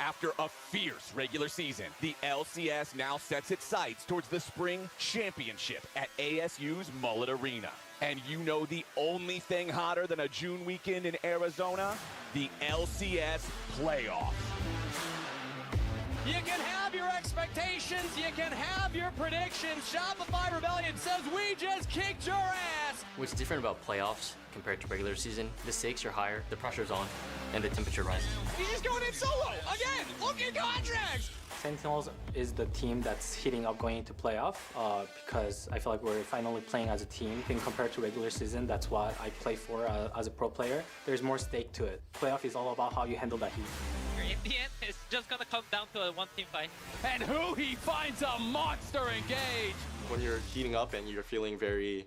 After a fierce regular season, the LCS now sets its sights towards the spring championship at ASU's Mullet Arena. And you know the only thing hotter than a June weekend in Arizona? The LCS playoffs. You can have your expectations, you can have your predictions. Shopify Rebellion says we just kicked your ass. What's different about playoffs compared to regular season, the stakes are higher, the pressure's on, and the temperature rises. He's just going in solo, again, look at contracts. Sentinels is the team that's heating up going into playoff because I feel like we're finally playing as a team. And compared to regular season, that's what I play for as a pro player. There's more stake to it. Playoff is all about how you handle that heat. In the end, it's just gonna come down to a one-team fight. And who he finds a monster engage. When you're heating up and you're feeling very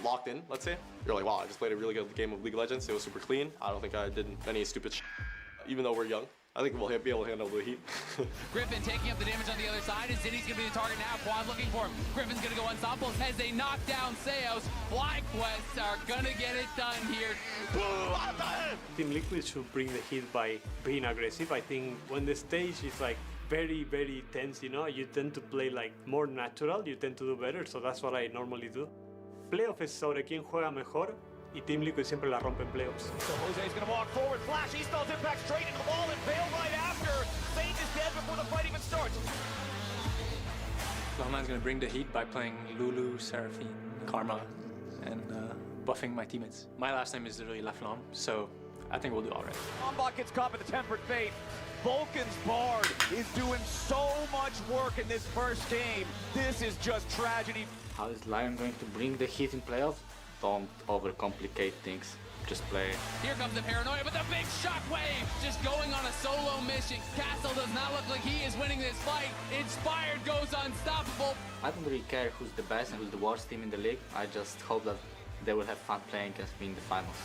locked in, let's say, you're like, wow, I just played a really good game of League of Legends. It was super clean. I don't think I did any stupid shit. Even though we're young, I think we'll be able to handle the heat. Griffin taking up the damage on the other side, and Zinni's gonna be the target now. Quad looking for him. Griffin's gonna go unstoppable as they knock down Seos. FlyQuest are gonna get it done here. Team Liquid should bring the heat by being aggressive. I think when the stage is like very, very tense, you know, you tend to play like more natural, you tend to do better, so that's what I normally do. Playoff es sobre quién juega mejor, y Team Liquid siempre la rompe en playoffs. So Jose's gonna walk forward, flash, he spells impact straight into the ball, and bail right after. Saint is dead before the fight even starts. Lawman's gonna bring the heat by playing Lulu, Seraphine, Karma, and buffing my teammates. My last name is literally Laflamme, so I think we'll do all right. Ombak gets caught in the tempered fate. Vulcan's Bard is doing so much work in this first game. This is just tragedy. How is Lion going to bring the heat in playoffs? Don't overcomplicate things. Just play. Here comes the paranoia, but the big shockwave just going on a solo mission. Castle does not look like he is winning this fight. Inspired goes unstoppable. I don't really care who's the best and who's the worst team in the league. I just hope that they will have fun playing against me in the finals.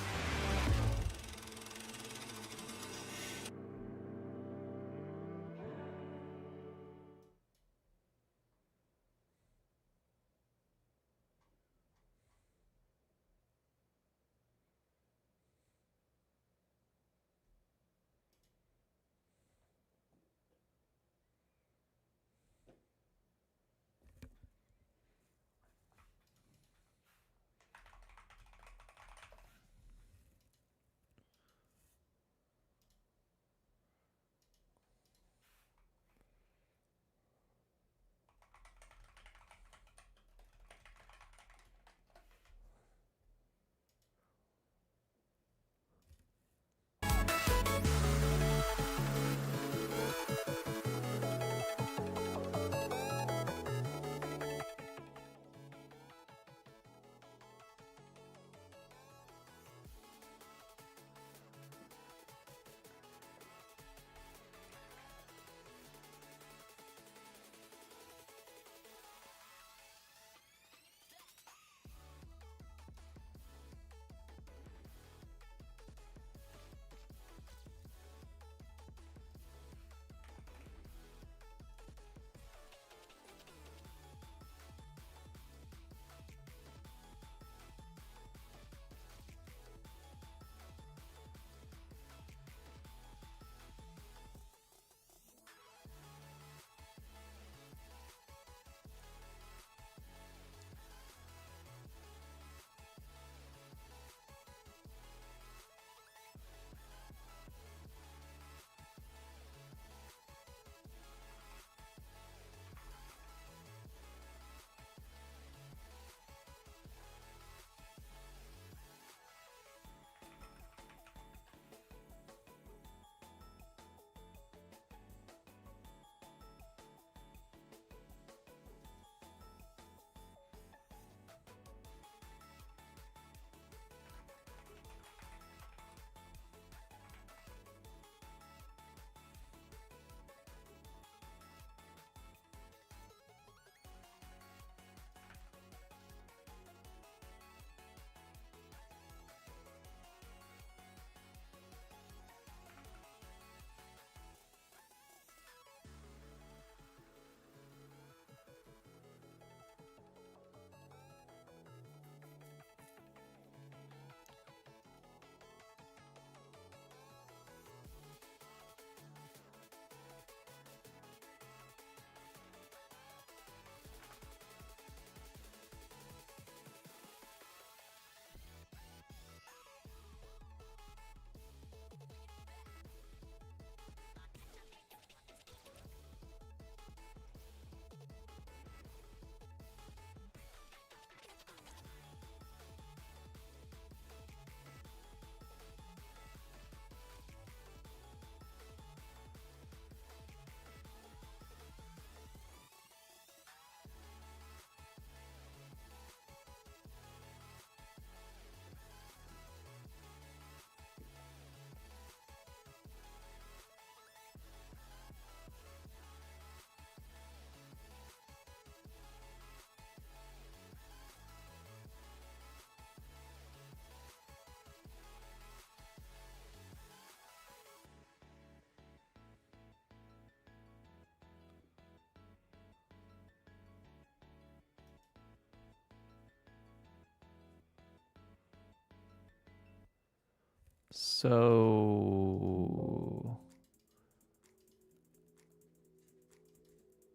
So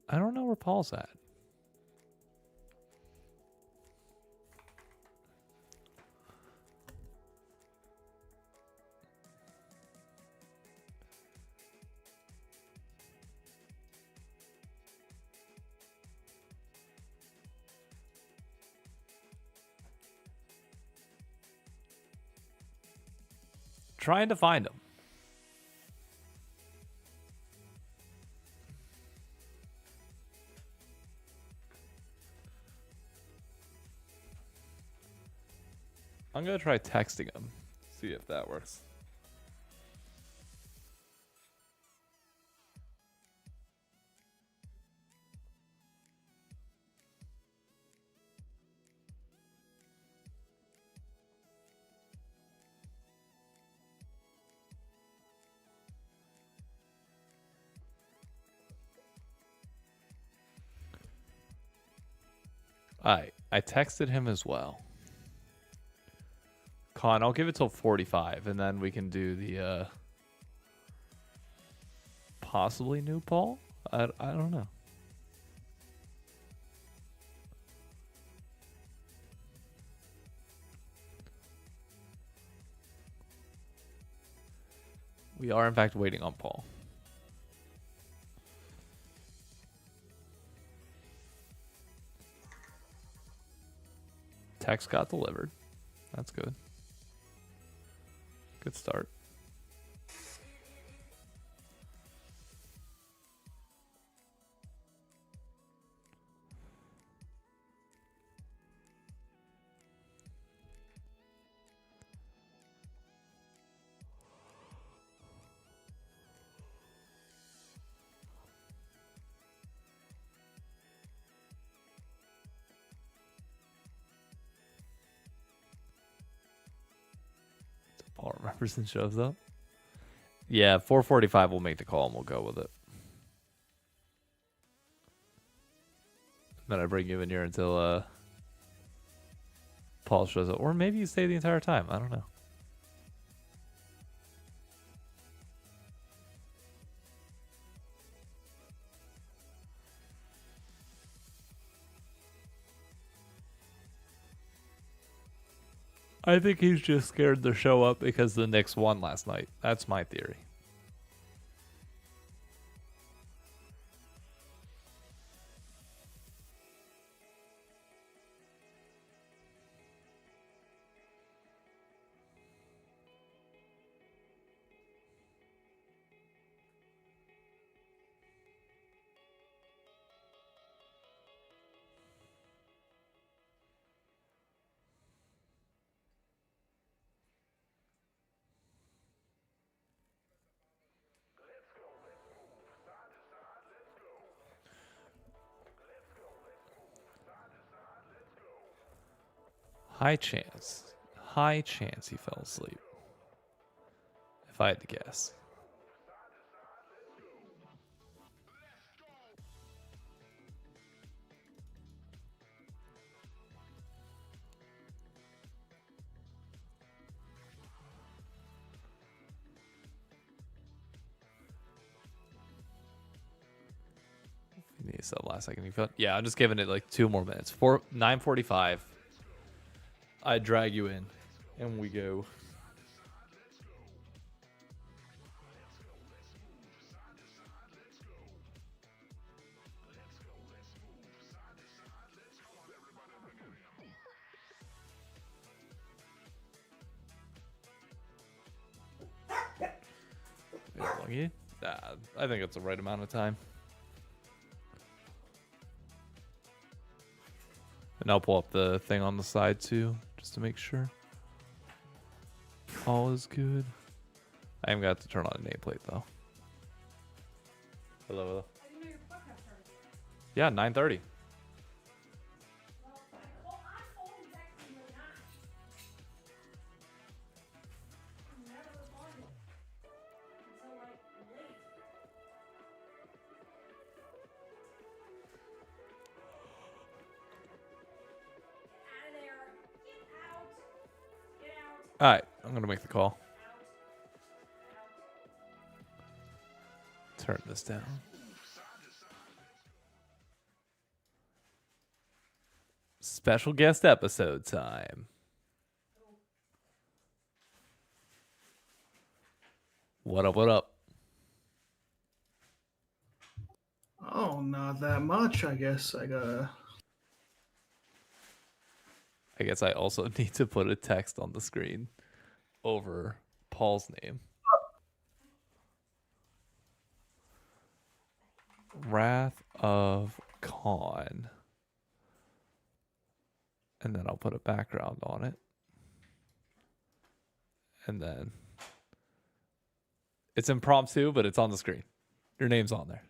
I don't know where Paul's at. Trying to find him. I'm gonna try texting him. See if that works. Alright, I texted him as well. Con, I'll give it till 45, and then we can do the possibly new Paul? I don't know. We are in fact waiting on Paul. Text got delivered. That's good. Good start. Paul remembers and shows up. Yeah, 4:45 we'll make the call and we'll go with it. Then I bring you in here until Paul shows up. Or maybe you stay the entire time. I don't know. I think he's just scared to show up because the Knicks won last night. That's my theory. High chance he fell asleep. If I had to guess. You need to sub last second. You feel? Yeah, I'm just giving it like 2 more minutes. 9:45. I drag you in, and we go. I think it's the right amount of time. And I'll pull up the thing on the side too, just to make sure all is good. I haven't got to turn on a nameplate though. Hello. Yeah, 9:30. All right, I'm gonna make the call. turn this down. Special guest episode time. What up, what up? Oh, not that much, I guess. I guess I also need to put a text on the screen over Paul's name. Wrath of Khan. And then I'll put a background on it. And then it's impromptu, but it's on the screen. Your name's on there.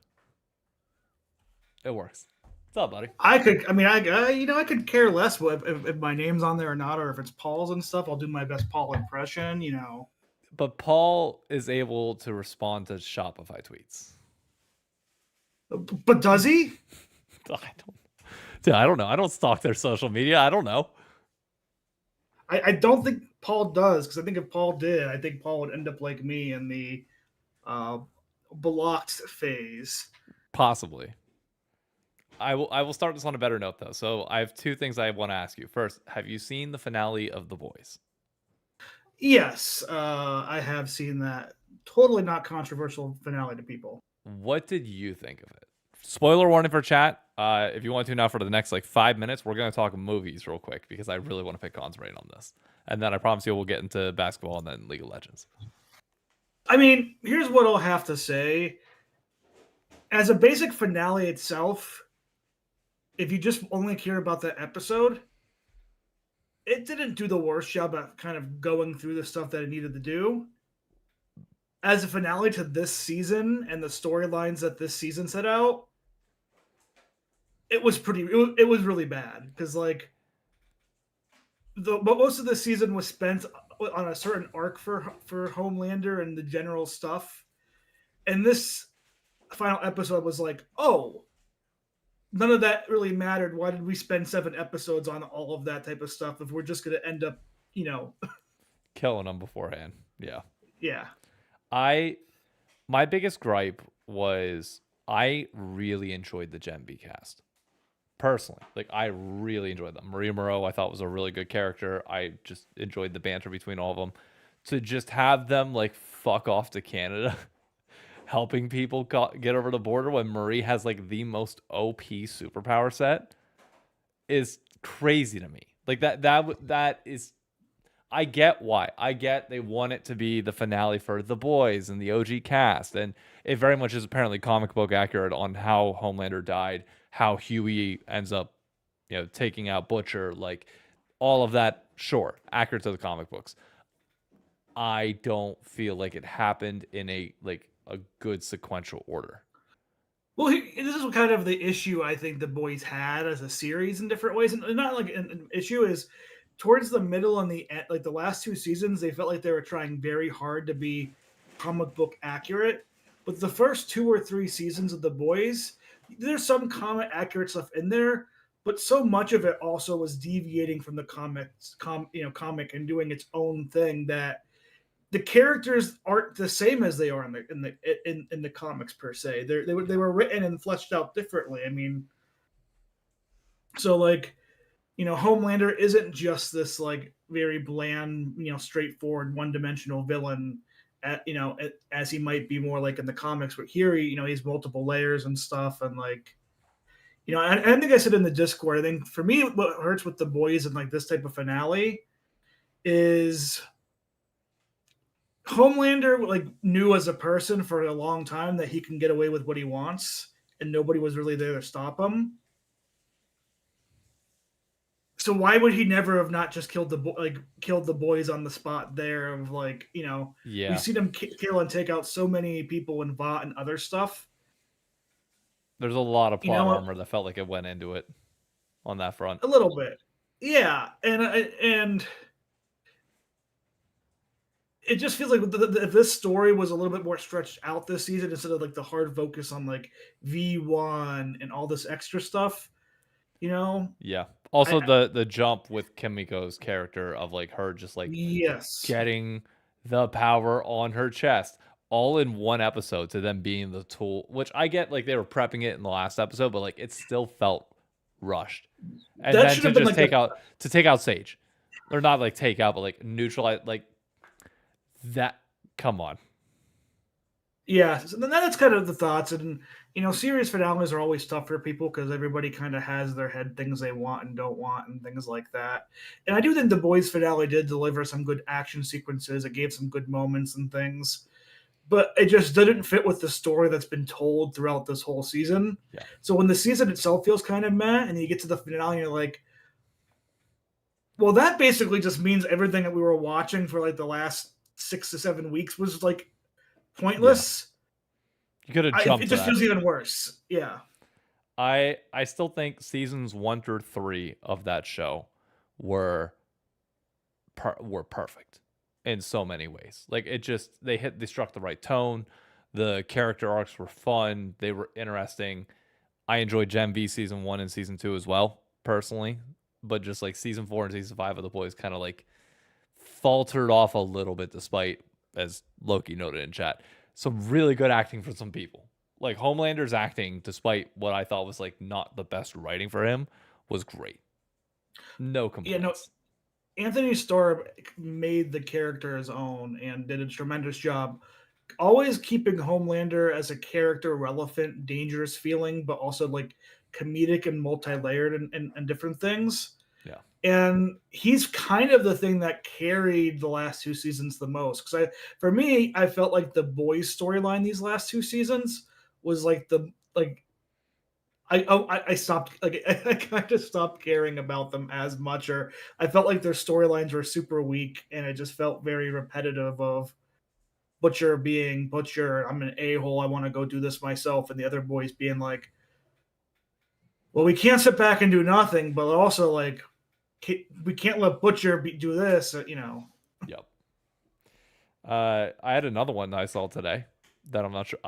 It works. What's up, buddy? I could care less if my name's on there or not, or if it's Paul's and stuff. I'll do my best Paul impression, But Paul is able to respond to Shopify tweets. But does he? I don't know. I don't stalk their social media. I don't know. I don't think Paul does, because I think if Paul did, I think Paul would end up like me in the blocked phase. Possibly. I will start this on a better note, though. So I have two things I want to ask you. First, have you seen the finale of The Boys? Yes, I have seen that. Totally not controversial finale to people. What did you think of it? Spoiler warning for chat. If you want to now for the next 5 minutes, we're going to talk movies real quick because I really want to pick Khan's brain on this. And then I promise you we'll get into basketball and then League of Legends. I mean, here's what I'll have to say. As a basic finale itself, if you just only care about that episode, it didn't do the worst job at kind of going through the stuff that it needed to do. As a finale to this season and the storylines that this season set out, it was really bad because most of the season was spent on a certain arc for Homelander and the general stuff, and this final episode was oh, none of that really mattered. Why did we spend 7 episodes on all of that type of stuff if we're just going to end up, killing them beforehand? Yeah. Yeah. My biggest gripe was I really enjoyed the Gen B cast. Personally, I really enjoyed them. Maria Moreau, I thought was a really good character. I just enjoyed the banter between all of them. To just have them fuck off to Canada, helping people get over the border when Marie has the most OP superpower set is crazy to me. That is. I get why. I get they want it to be the finale for The Boys and the OG cast, and it very much is apparently comic book accurate on how Homelander died, how Huey ends up, taking out Butcher, all of that. Sure, accurate to the comic books. I don't feel like it happened in a good sequential order. Well, this is kind of the issue I think The Boys had as a series in different ways, and not an issue is. Towards the middle and the end, the last 2 seasons, they felt like they were trying very hard to be comic book accurate. But the first 2 or 3 seasons of The Boys, there's some comic accurate stuff in there, but so much of it also was deviating from the comic and doing its own thing that the characters aren't the same as they are in the comics per se. They were written and fleshed out differently. I mean, so Homelander isn't just this very bland, straightforward, one-dimensional villain, as he might be more in the comics. But here, he has multiple layers and stuff, and I think I said in the Discord. I think for me, what hurts with The Boys and this type of finale is Homelander knew as a person for a long time that he can get away with what he wants, and nobody was really there to stop him. So why would he never have not just killed the boys on the spot there of Yeah. We've seen him kill and take out so many people in Vought and other stuff. There's a lot of plot armor that felt like it went into it on that front. A little bit. Yeah, and it just feels like if this story was a little bit more stretched out this season instead of the hard focus on V1 and all this extra stuff, Yeah. Also, the jump with Kimiko's character of her just yes, getting the power on her chest. all in one episode to them being the tool, which I get, like they were prepping it in the last episode, but like it still felt rushed. And That then should to have been just like take out Sage, or not like take out, but like neutralize, like that. Come on. Yeah, so then that's kind of the thoughts, and series finales are always tough for people because everybody kind of has their head things they want and don't want and things like that. And I do think the boys finale did deliver some good action sequences. It gave some good moments and things, but it just didn't fit with the story that's been told throughout this whole season. Yeah. So when the season itself feels kind of meh, and you get to the finale, and you're like, well, that basically just means everything that we were watching for like the last 6 to 7 weeks was like pointless. You could have jumped. It just feels even worse. Yeah. I still think seasons 1 through 3 of that show were perfect in so many ways. Like they struck the right tone. The character arcs were fun. They were interesting. I enjoyed Gen V season 1 and season 2 as well, personally. But just like season 4 and season 5 of The Boys kind of like faltered off a little bit, despite, as Loki noted in chat, some really good acting for some people. Like Homelander's acting, despite what I thought was like not the best writing for him, was great. No complaints. Yeah, no, Anthony Starr made the character his own and did a tremendous job, always keeping Homelander as a character relevant, dangerous feeling, but also like comedic and multi-layered and different things. Yeah. And he's kind of the thing that carried the last 2 seasons the most. Because for me, I felt like the boys' storyline these last 2 seasons was like I stopped, like I kind of stopped caring about them as much, or I felt like their storylines were super weak, and it just felt very repetitive of Butcher being Butcher. I'm an a-hole. I want to go do this myself, and the other boys being like, well, we can't sit back and do nothing, but also like we can't let Butcher do this, Yep. I had another one that I saw today that I'm not sure.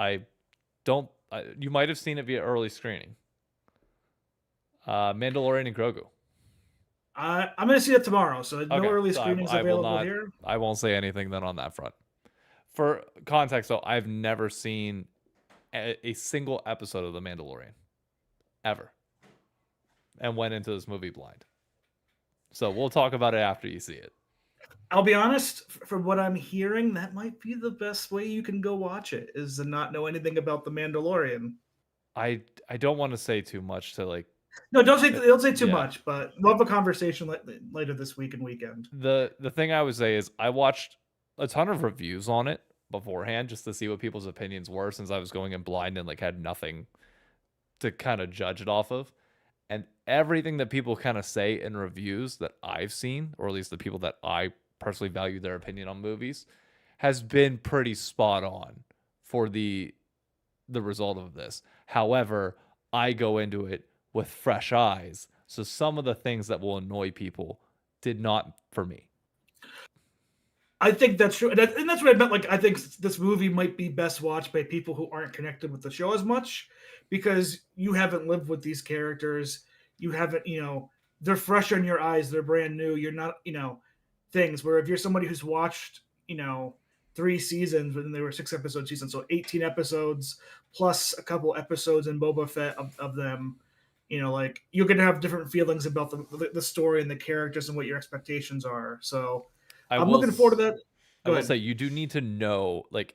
You might have seen it via early screening. Mandalorian and Grogu. I'm going to see it tomorrow, so no early screenings available here. I won't say anything then on that front. For context, though, I've never seen a single episode of The Mandalorian. Ever. And went into this movie blind. So we'll talk about it after you see it. I'll be honest, from what I'm hearing, that might be the best way you can go watch it, is to not know anything about The Mandalorian. I don't want to say too much to like... No, don't say too much, but we'll have a conversation later this week and weekend. The thing I would say is I watched a ton of reviews on it beforehand just to see what people's opinions were, since I was going in blind and like had nothing to kind of judge it off of. And everything that people kind of say in reviews that I've seen, or at least the people that I personally value their opinion on movies, has been pretty spot on for the result of this. However, I go into it with fresh eyes, so some of the things that will annoy people did not for me. I think that's true, and that's what I meant. Like, I think this movie might be best watched by people who aren't connected with the show as much, because you haven't lived with these characters. You haven't, they're fresh in your eyes. They're brand new. You're not, things where if you're somebody who's watched, 3 seasons when they were 6-episode seasons, so 18 episodes plus a couple episodes in Boba Fett of them, like you're going to have different feelings about the story and the characters and what your expectations are. So I'm looking forward to that. I will say you do need to know, like,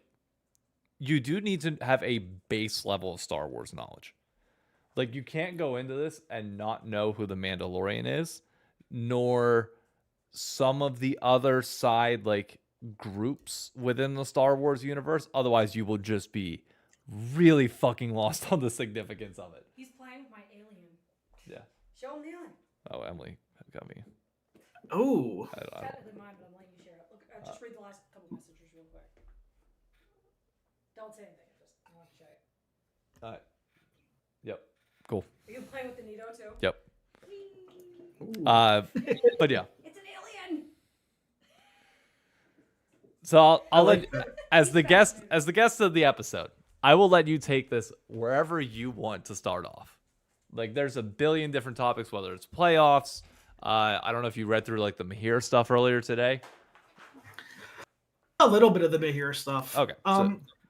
you do need to have a base level of Star Wars knowledge. Like, you can't go into this and not know who the Mandalorian is, nor some of the other side, like, groups within the Star Wars universe. Otherwise, you will just be really fucking lost on the significance of it. He's playing with my alien. Yeah. Show him the alien. Oh, Emily got me. Oh. I don't Technically mine, but I'm letting you share it. Look, just read the last couple messages real quick. Don't say anything. I want to show you. Yep. Cool. Are you playing with the Nito too? Yep. But yeah. It's an alien. So I'll let, as the guest of the episode, I will let you take this wherever you want to start off. Like, there's a billion different topics, whether it's playoffs. I don't know if you read through like the Mahir stuff earlier today. A little bit of the Mahir stuff. Okay.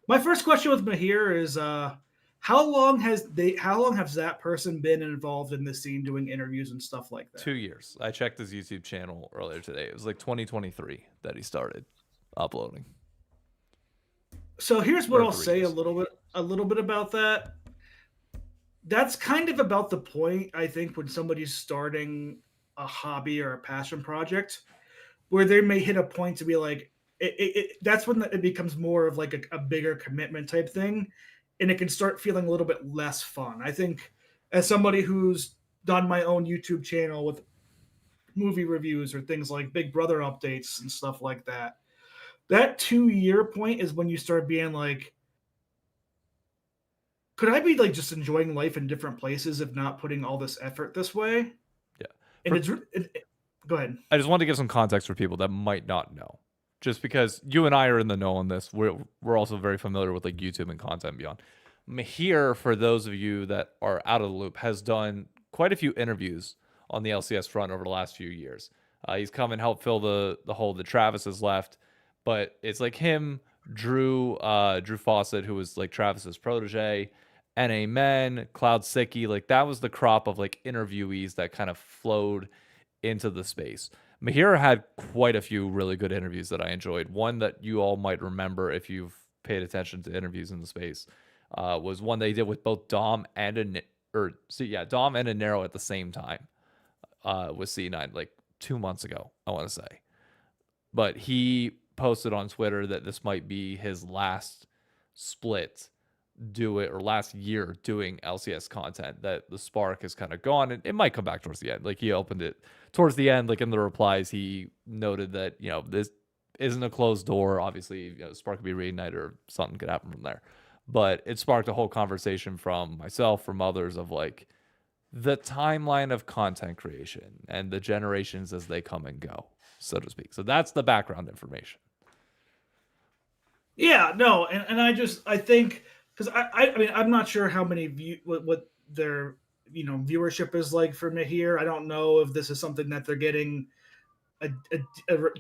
My first question with Mahir is how long has that person been involved in this scene doing interviews and stuff like that? 2 years. I checked his YouTube channel earlier today. It was like 2023 that he started uploading. So here's what Or I'll 3 say years. a little bit about that. That's kind of about the point, I think, when somebody's starting a hobby or a passion project, where they may hit a point to be like, that's when it becomes more of like a bigger commitment type thing, and it can start feeling a little bit less fun. I think, as somebody who's done my own YouTube channel with movie reviews or things like Big Brother updates and stuff like that, that 2 year point is when you start being like, could I be like just enjoying life in different places if not putting all this effort this way? Yeah. And go ahead. I just wanted to give some context for people that might not know. Just because you and I are in the know on this, we're also very familiar with like YouTube and content beyond. Mahir, for those of you that are out of the loop, has done quite a few interviews on the LCS front over the last few years. He's come and helped fill the hole that Travis has left, but it's like him, Drew Fawcett, who was like Travis's protege, NA Men, Cloud Sicky, like that was the crop of like interviewees that kind of flowed into the space. Mahir had quite a few really good interviews that I enjoyed. One that you all might remember if you've paid attention to interviews in the space was one they did with both Dom and Anero at the same time with C9 like 2 months ago, I want to say. But he posted on Twitter that this might be his last split last year doing LCS content, that the spark has kind of gone, and it might come back towards the end. Like he opened it towards the end, like in the replies, he noted that, this isn't a closed door. Obviously, spark could be reignited or something could happen from there. But it sparked a whole conversation from myself, from others, of like the timeline of content creation and the generations as they come and go, so to speak. So that's the background information. Yeah, no, and I think, because I mean, I'm not sure how many what their viewership is like for Mahir. I don't know if this is something that they're getting a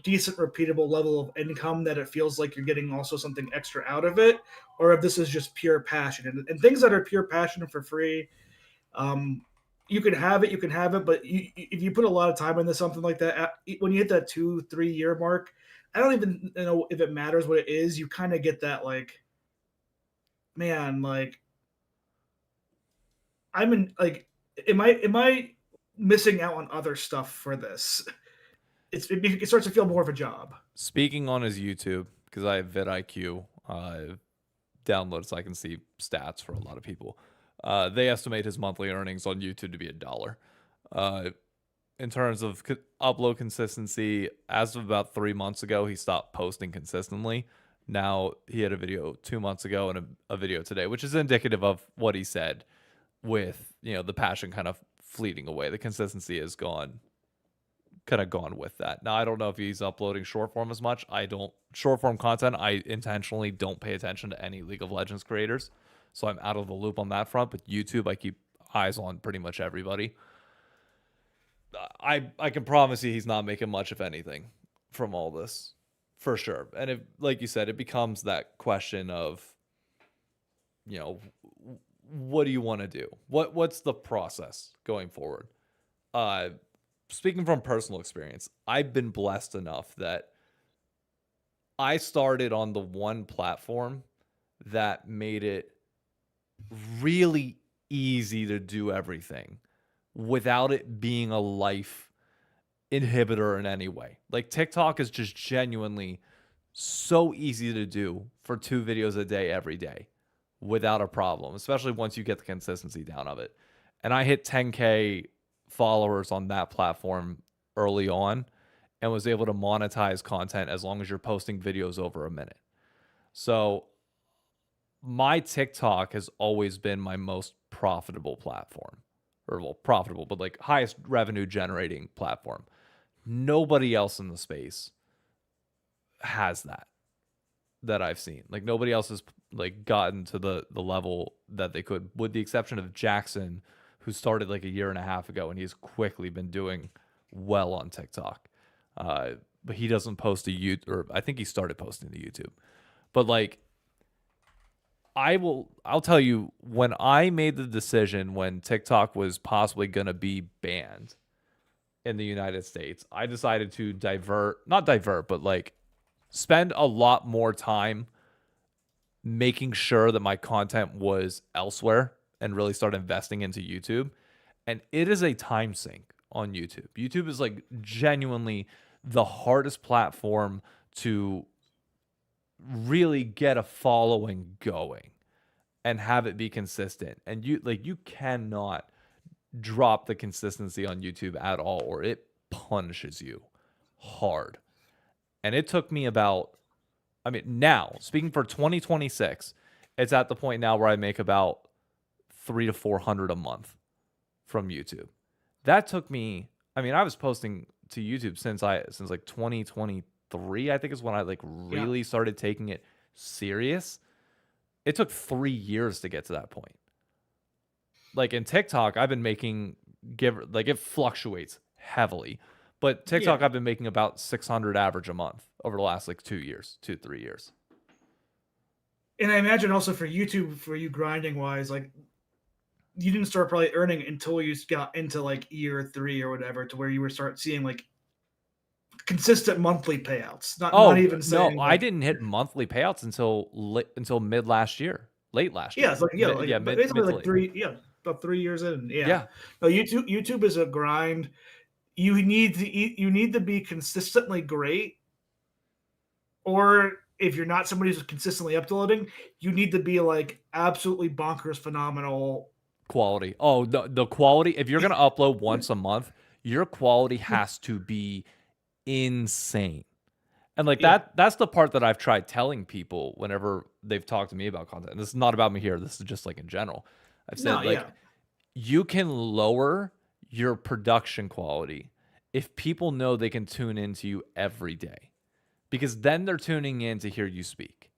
decent repeatable level of income, that it feels like you're getting also something extra out of it, or if this is just pure passion. And things that are pure passion for free, you can have it, but if you put a lot of time into something like that, when you hit that 2-3 year mark, I don't even know if it matters what it is. You kind of get that like, man, like am I missing out on other stuff for this? It starts to feel more of a job. Speaking on his YouTube, because I have vidIQ downloaded so I can see stats for a lot of people. They estimate his monthly earnings on YouTube to be $1. In terms of upload consistency, as of about 3 months ago, he stopped posting consistently. Now he had a video 2 months ago and a video today, which is indicative of what he said, with the passion kind of fleeting away. The consistency is gone with that. Now I don't know if he's uploading short form as much. Short form content, I intentionally don't pay attention to any League of Legends creators, so I'm out of the loop on that front. But YouTube, I keep eyes on pretty much everybody. I can promise you he's not making much, if anything, from all this, for sure. And if, like you said, it becomes that question of, what do you want to do? What's the process going forward? Speaking from personal experience, I've been blessed enough that I started on the one platform that made it really easy to do everything without it being a life inhibitor in any way. Like TikTok is just genuinely so easy to do for 2 videos a day every day without a problem, especially once you get the consistency down of it. And I hit 10K followers on that platform early on and was able to monetize content as long as you're posting videos over a minute. So my TikTok has always been my most profitable platform, or well, profitable, but like highest revenue generating platform. Nobody else in the space has that I've seen. Like nobody else has like gotten to the level that they could, with the exception of Jackson, who started like a year and a half ago, and he's quickly been doing well on TikTok. But he doesn't post to YouTube, or I think he started posting to YouTube. But like, I'll tell you, when I made the decision when TikTok was possibly going to be banned in the United States, I decided to not divert, but like spend a lot more time making sure that my content was elsewhere and really start investing into YouTube. And it is a time sink on YouTube. YouTube is like genuinely the hardest platform to really get a following going and have it be consistent. And you cannot drop the consistency on YouTube at all, or it punishes you hard. And it took me now, speaking for 2026, it's at the point now where I make about $300 to $400 a month from YouTube. That took me, I was posting to YouTube since like 2023, I think is when I like really started taking it serious. It took 3 years to get to that point. Like in TikTok, I've been making it fluctuates heavily, but TikTok I've been making about 600 average a month over the last like 3 years. And I imagine also for YouTube, for you grinding wise, like you didn't start probably earning until you got into like year 3 or whatever, to where you were start seeing like consistent monthly payouts. Not even saying. No, I didn't hit monthly payouts until mid last year, late last year. Yeah, it's like basically like 3. About 3 years in. Yeah. No, YouTube is a grind. You need to be consistently great, or if you're not somebody who's consistently uploading, you need to be like absolutely bonkers phenomenal quality. Oh, the quality. If you're gonna upload once a month, your quality has to be insane. And like that's the part that I've tried telling people whenever they've talked to me about content. And this is not about me here. This is just like in general. I've said you can lower your production quality if people know they can tune into you every day, because then they're tuning in to hear you speak,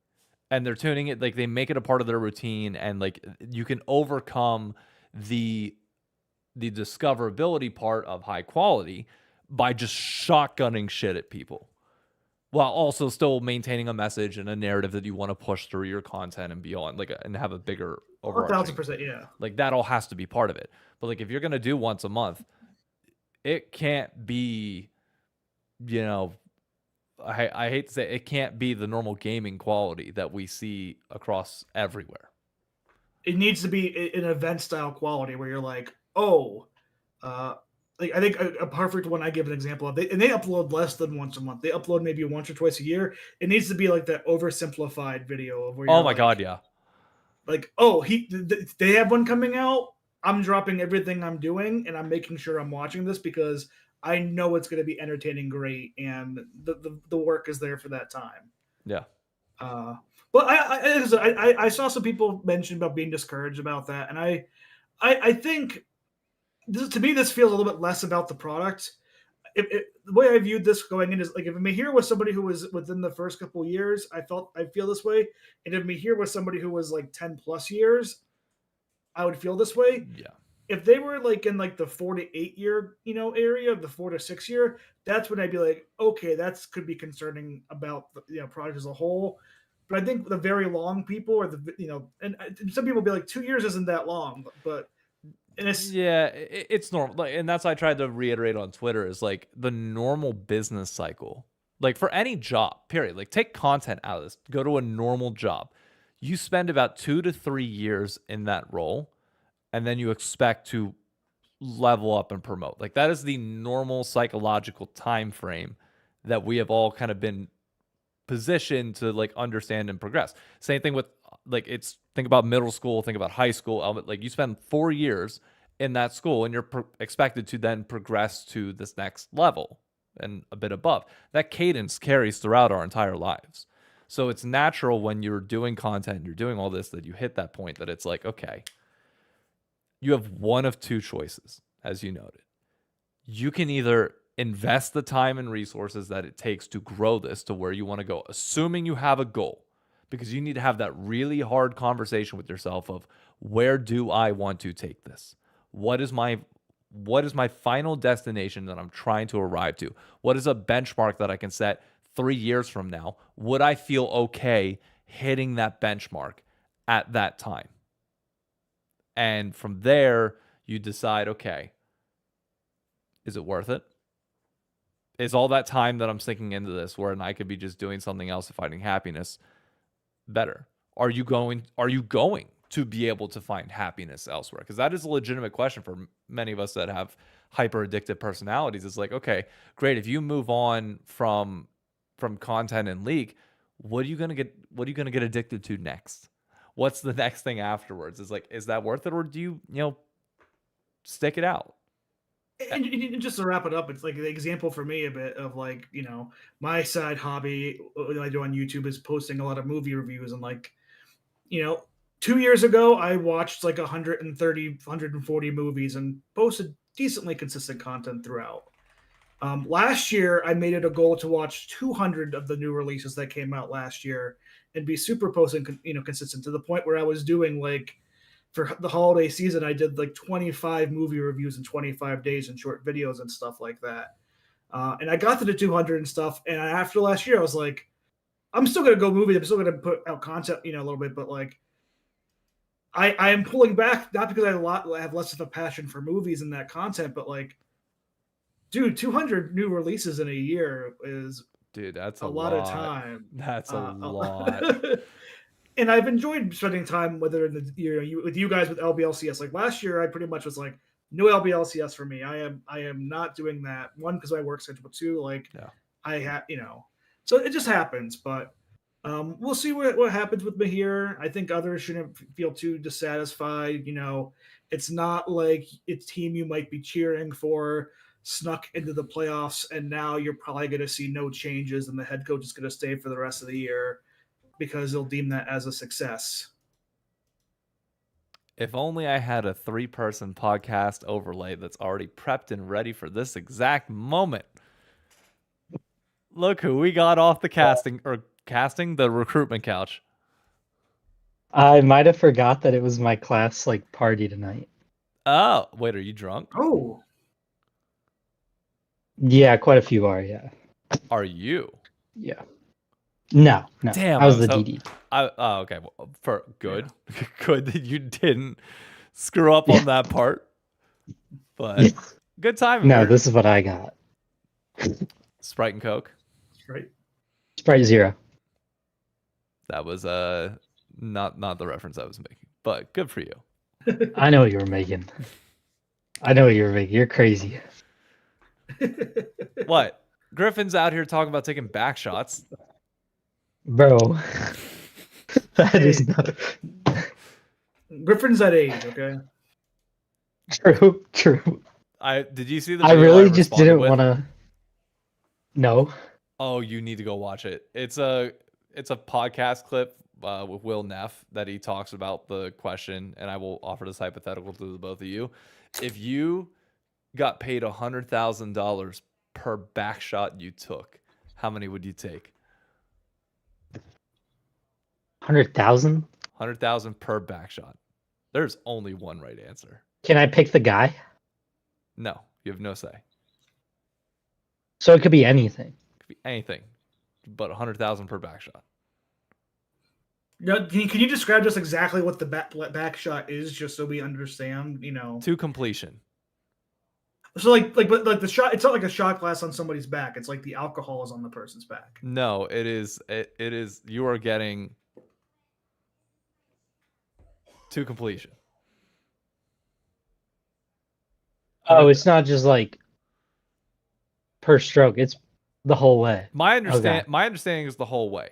and they're tuning it, like they make it a part of their routine, and like you can overcome the discoverability part of high quality by just shotgunning shit at people, while also still maintaining a message and a narrative that you want to push through your content and beyond, like, and have a bigger overarching. 1,000%, yeah. Like that all has to be part of it. But like if you're gonna do once a month, it can't be, I hate to say it can't be the normal gaming quality that we see across everywhere. It needs to be an event style quality where you're like, like I think a perfect one I give an example of, and they upload less than once a month. They upload maybe once or twice a year. It needs to be like that oversimplified video of where you're God, yeah. Like, they have one coming out. I'm dropping everything I'm doing, and I'm making sure I'm watching this because I know it's going to be entertaining, great, and the work is there for that time. Yeah. But I saw some people mention about being discouraged about that, and I think to me this feels a little bit less about the product. The way I viewed this going in is like, if Mahir was somebody who was within the first couple of years, I feel this way, and if Mahir was somebody who was like 10 plus years, I would feel this way. Yeah. If they were like in like the 4 to 8 year, area, the 4 to 6 year, that's when I'd be like, okay, that could be concerning about the product as a whole. But I think the very long people, or and some people be like 2 years isn't that long, but it's normal. And that's what I tried to reiterate on Twitter, is like the normal business cycle, like for any job, period. Like take content out of this, go to a normal job. You spend about 2 to 3 years in that role, and then you expect to level up and promote. Like that is the normal psychological time frame that we have all kind of been positioned to like understand and progress. Same thing with think about middle school, think about high school. Like you spend 4 years in that school, and you're expected to then progress to this next level and a bit above. That cadence carries throughout our entire lives. So it's natural when you're doing content, you're doing all this, that you hit that point that it's like, okay, you have one of two choices, as you noted. You can either invest the time and resources that it takes to grow this to where you want to go, assuming you have a goal, because you need to have that really hard conversation with yourself of, where do I want to take this? What is my final destination that I'm trying to arrive to? What is a benchmark that I can set 3 years from now? Would I feel okay hitting that benchmark at that time. And from there, you decide, okay, is it worth it? Is all that time that I'm sinking into this, where I could be just doing something else and finding happiness, better? Are you going to be able to find happiness elsewhere? Because that is a legitimate question for many of us that have hyper addictive personalities. It's like, okay, great. If you move on from content and League, what are you gonna get addicted to next? What's the next thing afterwards? Is like, is that worth it, or do you stick it out? And just to wrap it up, it's like the example for me a bit of like, my side hobby I do on YouTube is posting a lot of movie reviews. And like, 2 years ago, I watched like 130, 140 movies and posted decently consistent content throughout. Last year, I made it a goal to watch 200 of the new releases that came out last year and be super posting, consistent, to the point where I was doing like, for the holiday season, I did like 25 movie reviews in 25 days and short videos and stuff like that. And I got to the 200 and stuff. And after last year, I was like, I'm still going to go movies. I'm still going to put out content, a little bit, but like, I am pulling back, not because I have less of a passion for movies and that content, but like, dude, 200 new releases in a year is that's a lot of time. That's a lot. And I've enjoyed spending time with you guys with LBLCS. Like last year, I pretty much was like, no LBLCS for me. I am not doing that. One, because my work schedule. Two, like I have, so it just happens. But we'll see what happens with Mahir. I think others shouldn't feel too dissatisfied. It's not like it's team you might be cheering for snuck into the playoffs, and now you're probably going to see no changes, and the head coach is going to stay for the rest of the year, because they'll deem that as a success. If only I had a 3-person podcast overlay that's already prepped and ready for this exact moment. Look who we got off the casting the recruitment couch. I might have forgot that it was my class party tonight. Oh, wait, are you drunk? Oh. Yeah, quite a few are, yeah. Are you? Yeah. No. Damn, I was the DD. Okay. Well, for good, good that you didn't screw up on that part. But good time. No, this is what I got. Sprite and Coke. Sprite Zero. That was not the reference I was making, but good for you. I know what you were making. You're crazy. What? Griffin's out here talking about taking back shots. Bro, that is not Griffin's that age, okay? True. Did you see the? I really just didn't want to. No. Oh, you need to go watch it. It's a podcast clip with Will Neff that he talks about the question, and I will offer this hypothetical to the both of you. If you got paid $100,000 per back shot you took, how many would you take? 100,000? 100,000 per back shot. There's only one right answer. Can I pick the guy? No, you have no say. So it could be anything. It could be anything, but 100,000 per back shot. No, can you describe just exactly what the back shot is, just so we understand? To completion. So like the shot, it's not like a shot glass on somebody's back. It's like the alcohol is on the person's back. No, it is. It is. You are getting to completion. Oh, it's not just per stroke. It's the whole way. My understanding is the whole way.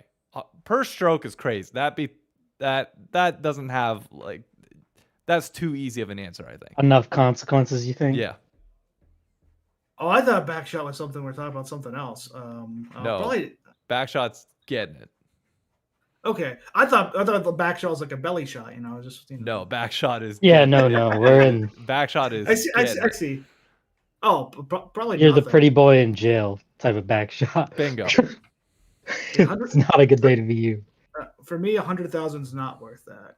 Per stroke is crazy. That doesn't have that's too easy of an answer, I think. Enough consequences, you think? Yeah. Oh, I thought back shot was something we're talking about something else. No, probably... back shot's getting it. Okay, I thought the back shot was like a belly shot. Just no, back shot is. Yeah, no, we're in. Back shot is. I see. Oh, probably. You're nothing. the pretty boy in jail type of back shot. Bingo. It's not a good day to be you. For me, 100,000 is not worth that.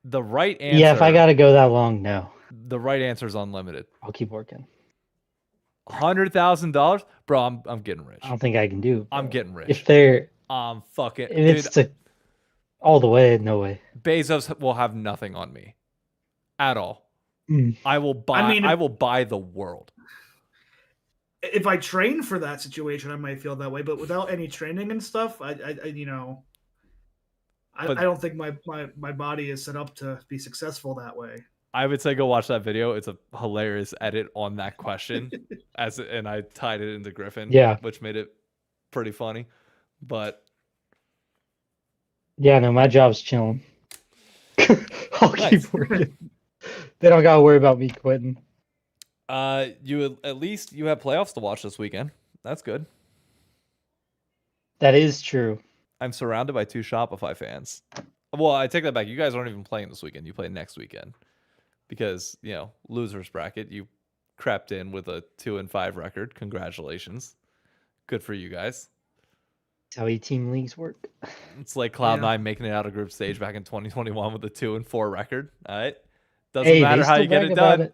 The right answer. Yeah, if I gotta go that long, no. The right answer is unlimited. I'll keep working. $100,000, bro. I'm getting rich. I don't think I can do it. I'm getting rich. If they're, I'm fucking. If it's All the way, no way. Bezos will have nothing on me at all. Mm. I will buy. I will buy the world. If I train for that situation, I might feel that way. But without any training and stuff, I don't think my body is set up to be successful that way. I would say go watch that video. It's a hilarious edit on that question, and I tied it into Griffin, which made it pretty funny. But yeah, no, my job's chilling. I'll keep working. They don't gotta worry about me quitting. You at least you have playoffs to watch this weekend. That's good. That is true. I'm surrounded by 2 Shopify fans. Well, I take that back. You guys aren't even playing this weekend. You play next weekend. Because, losers bracket, you crept in with a 2-5 record. Congratulations. Good for you guys. That's how 8-team leagues work. It's like Cloud9 making it out of group stage back in 2021 with a 2-4 record. All right. Doesn't matter how you get it done.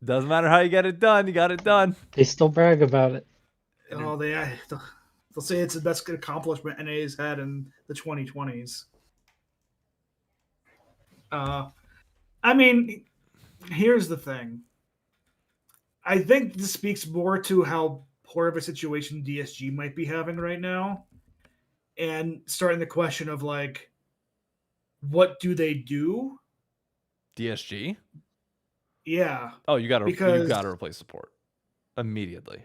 Doesn't matter how you get it done. You got it done. They still brag about it. Oh, they'll say it's the best accomplishment NA's had in the 2020s. I mean, here's the thing. I think this speaks more to how poor of a situation DSG might be having right now, and starting the question of like, what do they do? DSG? Yeah. Oh, you gotta replace support immediately.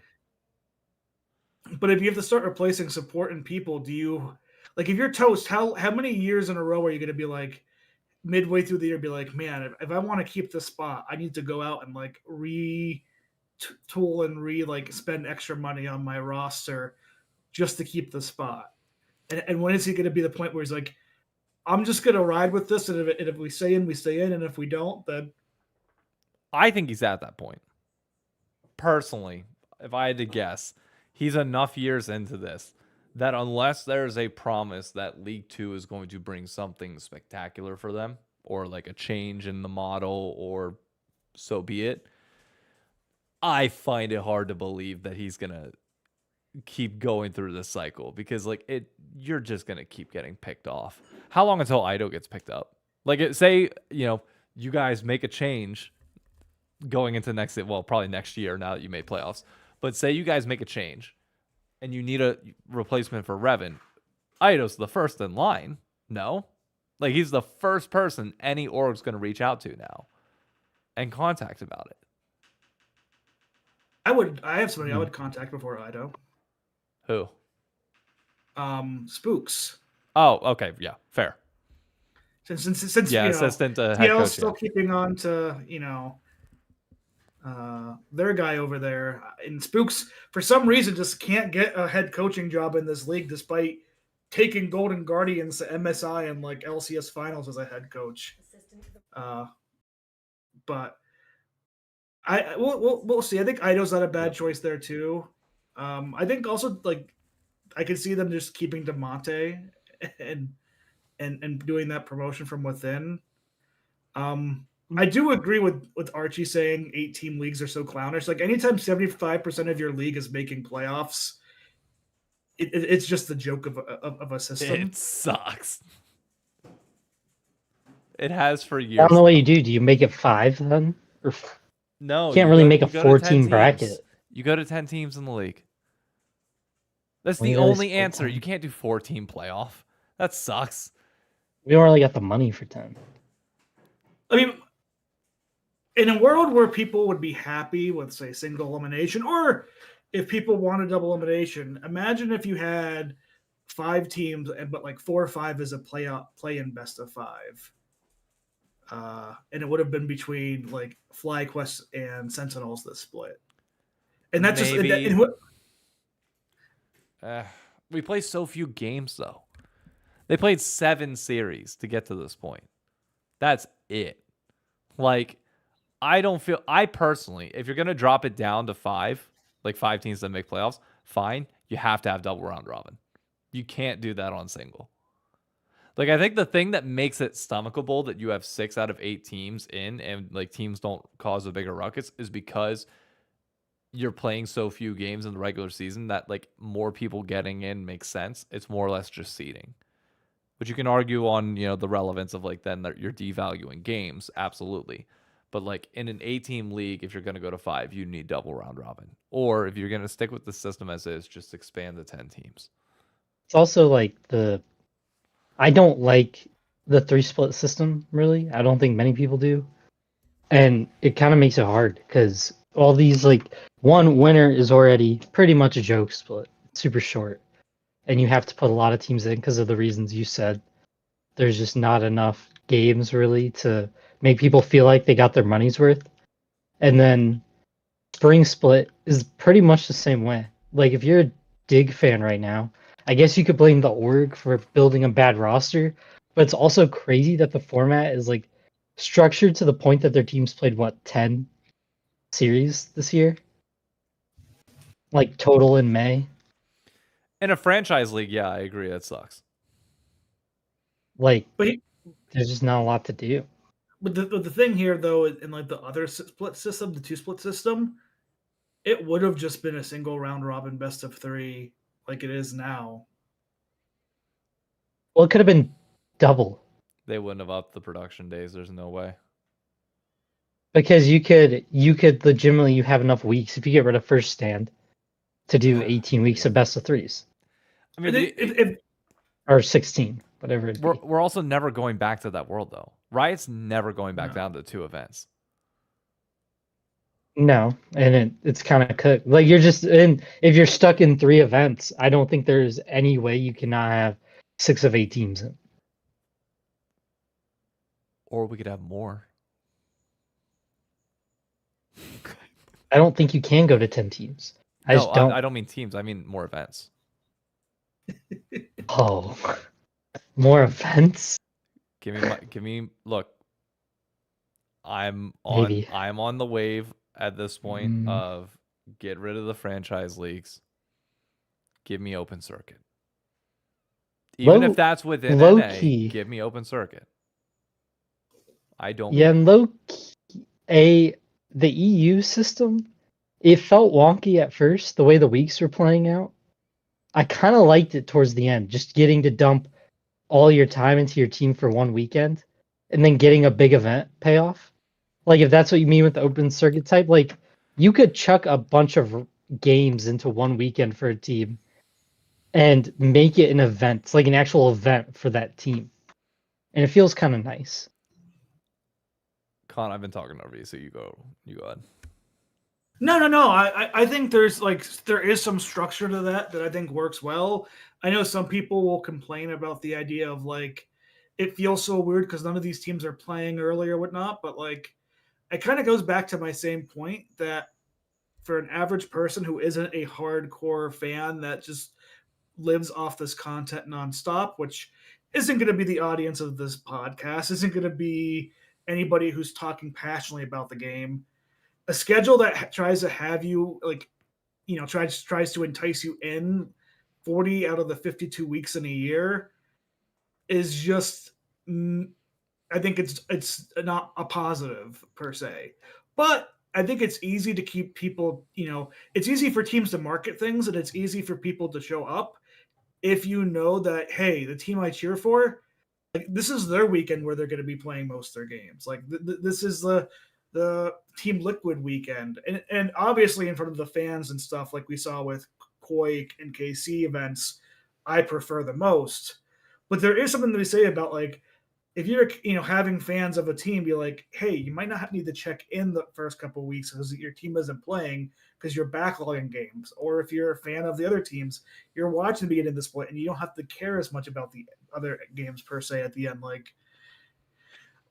But if you have to start replacing support and people, do you like if you're toast? How many years in a row are you going to be like midway through the year? Be like, man, if I want to keep this spot, I need to go out and like retool and spend extra money on my roster just to keep the spot. And when is he going to be the point where he's like, I'm just going to ride with this, and if we stay in, we stay in, and if we don't, then I think he's at that point. Personally, if I had to guess, he's enough years into this that unless there's a promise that League 2 is going to bring something spectacular for them, or like a change in the model, or so be it, I find it hard to believe that he's going to keep going through this cycle, because you're just going to keep getting picked off. How long until Ido gets picked up? Say, you guys make a change going into probably next year now that you made playoffs. But say you guys make a change and you need a replacement for Revan. Ido's the first in line. No? He's the first person any org's going to reach out to now and contact about it. I have somebody I would contact before Ido. Who? Spooks. Oh, okay. Yeah, fair. Since assistant head coach. Still keeping on to, their guy over there, and Spooks for some reason just can't get a head coaching job in this league despite taking Golden Guardians to MSI and LCS finals as a head coach. But we'll see. I think Ido's not a bad choice there too. I think also I could see them just keeping DeMonte and doing that promotion from within. I do agree with Archie saying 8-team leagues are so clownish. Anytime 75% of your league is making playoffs, it's just the joke of a system. It sucks. It has for years. I don't know what you do. Do you make it 5 then? No, you can't really make a 4-team bracket. You go to 10 teams in the league. That's the only answer. You can't do 4-team playoff. That sucks. We don't really got the money for 10. I mean, in a world where people would be happy with, say, single elimination, or if people want a double elimination, imagine if you had 5 teams, but 4 or 5 is a play-in best of 5. And it would have been between FlyQuest and Sentinels this split. And that's we play so few games though. They played 7 series to get to this point. That's it. I personally, if you're going to drop it down to 5, 5 teams that make playoffs, fine. You have to have double round robin. You can't do that on single. I think the thing that makes it stomachable that you have 6 out of 8 teams in and teams don't cause a bigger ruckus is because you're playing so few games in the regular season that more people getting in makes sense. It's more or less just seeding. which you can argue on, the relevance of like then that you're devaluing games, absolutely. But like in an 8-team league, if you're going to go to 5, you need double round robin. Or if you're going to stick with the system as is, just expand to 10 teams. It's also like I don't like the 3-split system, really. I don't think many people do. And it kind of makes it hard because all these, like, one winner is already pretty much a joke split. It's super short. And you have to put a lot of teams in because of the reasons you said. There's just not enough games, really, to make people feel like they got their money's worth. And then spring split is pretty much the same way. Like, if you're a Dig fan right now, I guess you could blame the org for building a bad roster, but it's also crazy that the format is like structured to the point that their teams played 10 series this year, like total in May. In a franchise league, yeah, I agree, that sucks. Like, there's just not a lot to do. But the thing here, though, in like the other split system, the 2-split system, it would have just been a single round robin best of 3 like it is now. Well, it could have been double. They wouldn't have upped the production days. There's no way. Because you could legitimately, you have enough weeks if you get rid of first stand to do 18 weeks of best of 3s. I mean, or 16, whatever it be. We're also never going back to that world, though. Riot's never going back down to 2 events. No, and it's kind of cooked. Like, you're just in. If you're stuck in 3 events, I don't think there's any way you cannot have 6 of 8 teams in. Or we could have more. I don't think you can go to 10 teams. I don't mean teams. I mean more events. Oh, more events. Give me. Look, I'm on the wave at this point of get rid of the franchise leagues. Give me open circuit. Even if that's within NA, give me open circuit. I don't. Yeah, and the EU system, it felt wonky at first, the way the weeks were playing out. I kind of liked it towards the end, just getting to dump all your time into your team for one weekend and then getting a big event payoff. Like, if that's what you mean with the open circuit type, like, you could chuck a bunch of games into one weekend for a team and make it an event. It's like an actual event for that team. And it feels kind of nice. Con, I've been talking over you, so you go ahead. No. I think there is some structure to that I think works well. I know some people will complain about the idea of like it feels so weird because none of these teams are playing early or whatnot, but like it kind of goes back to my same point that for an average person who isn't a hardcore fan that just lives off this content nonstop, which isn't going to be the audience of this podcast, isn't going to be anybody who's talking passionately about the game. A schedule that tries to have you tries to entice you in 40 out of the 52 weeks in a year is just, I think it's not a positive per se, but I think it's easy to keep people, it's easy for teams to market things and it's easy for people to show up if you know that, hey, the team I cheer for, like, this is their weekend where they're going to be playing most of their games. Like this is the Team Liquid weekend, and obviously in front of the fans and stuff, like we saw with Koi and KC events, I prefer the most. But there is something to be say about like if you're having fans of a team be like, hey, you might not need to check in the first couple of weeks because your team isn't playing because you're backlogging games, or if you're a fan of the other teams, you're watching the beginning of the split and you don't have to care as much about the other games per se at the end. Like,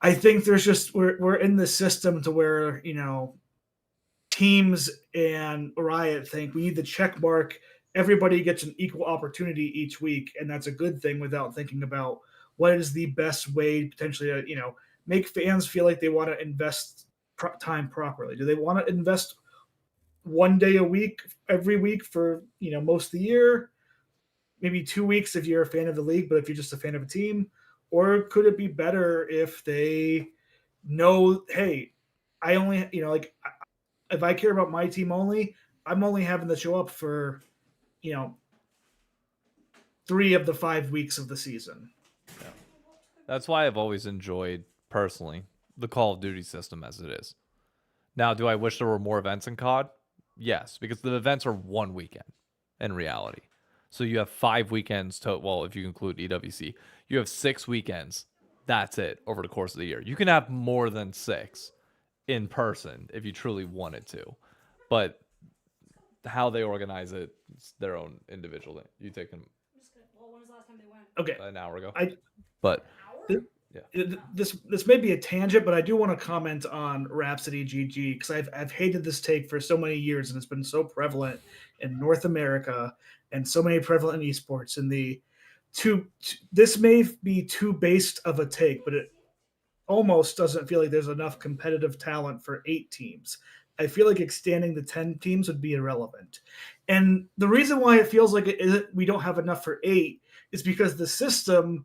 I think there's just we're in the system to where teams and Riot think we need to check mark everybody gets an equal opportunity each week, and that's a good thing without thinking about what is the best way potentially to make fans feel like they want to invest time properly. Do they want to invest one day a week every week for most of the year? Maybe 2 weeks if you're a fan of the league, but if you're just a fan of a team. Or could it be better if they know, hey, I only, if I care about my team only, I'm only having to show up for, 3 of the 5 weeks of the season. That's why I've always enjoyed, personally, the Call of Duty system as it is. Now, do I wish there were more events in COD? Yes, because the events are one weekend in reality. So you have 5 weekends to, well, if you include EWC, you have 6 weekends. That's it over the course of the year. You can have more than 6 in person if you truly wanted to. But how they organize it, it's their own individual thing. You take them. Well, when was the last time they went? Okay. An hour ago. But this may be a tangent, but I do want to comment on Rhapsody GG because I've hated this take for so many years, and it's been so prevalent in North America and so many prevalent in esports. And this may be too based of a take, but it almost doesn't feel like there's enough competitive talent for 8 teams. I feel like extending the 10 teams would be irrelevant. And the reason why it feels like we don't have enough for 8 is because the system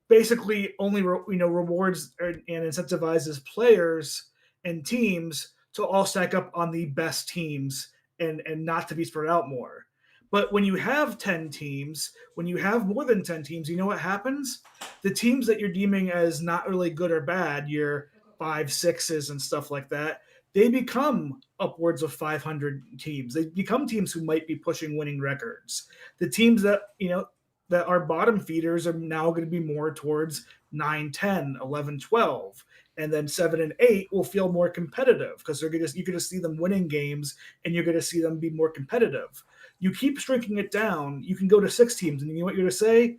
basically only rewards and incentivizes players and teams to all stack up on the best teams and not to be spread out more. But when you have 10 teams, when you have more than 10 teams, you know what happens? The teams that you're deeming as not really good or bad, your 5, 6s and stuff like that, they become upwards of 500 teams. They become teams who might be pushing winning records. The teams that, that are bottom feeders are now going to be more towards 9, 10, 11, 12. And then 7 and 8 will feel more competitive because you're going to see them winning games and you're going to see them be more competitive. You keep shrinking it down, you can go to 6 teams, and you know what you're going to say?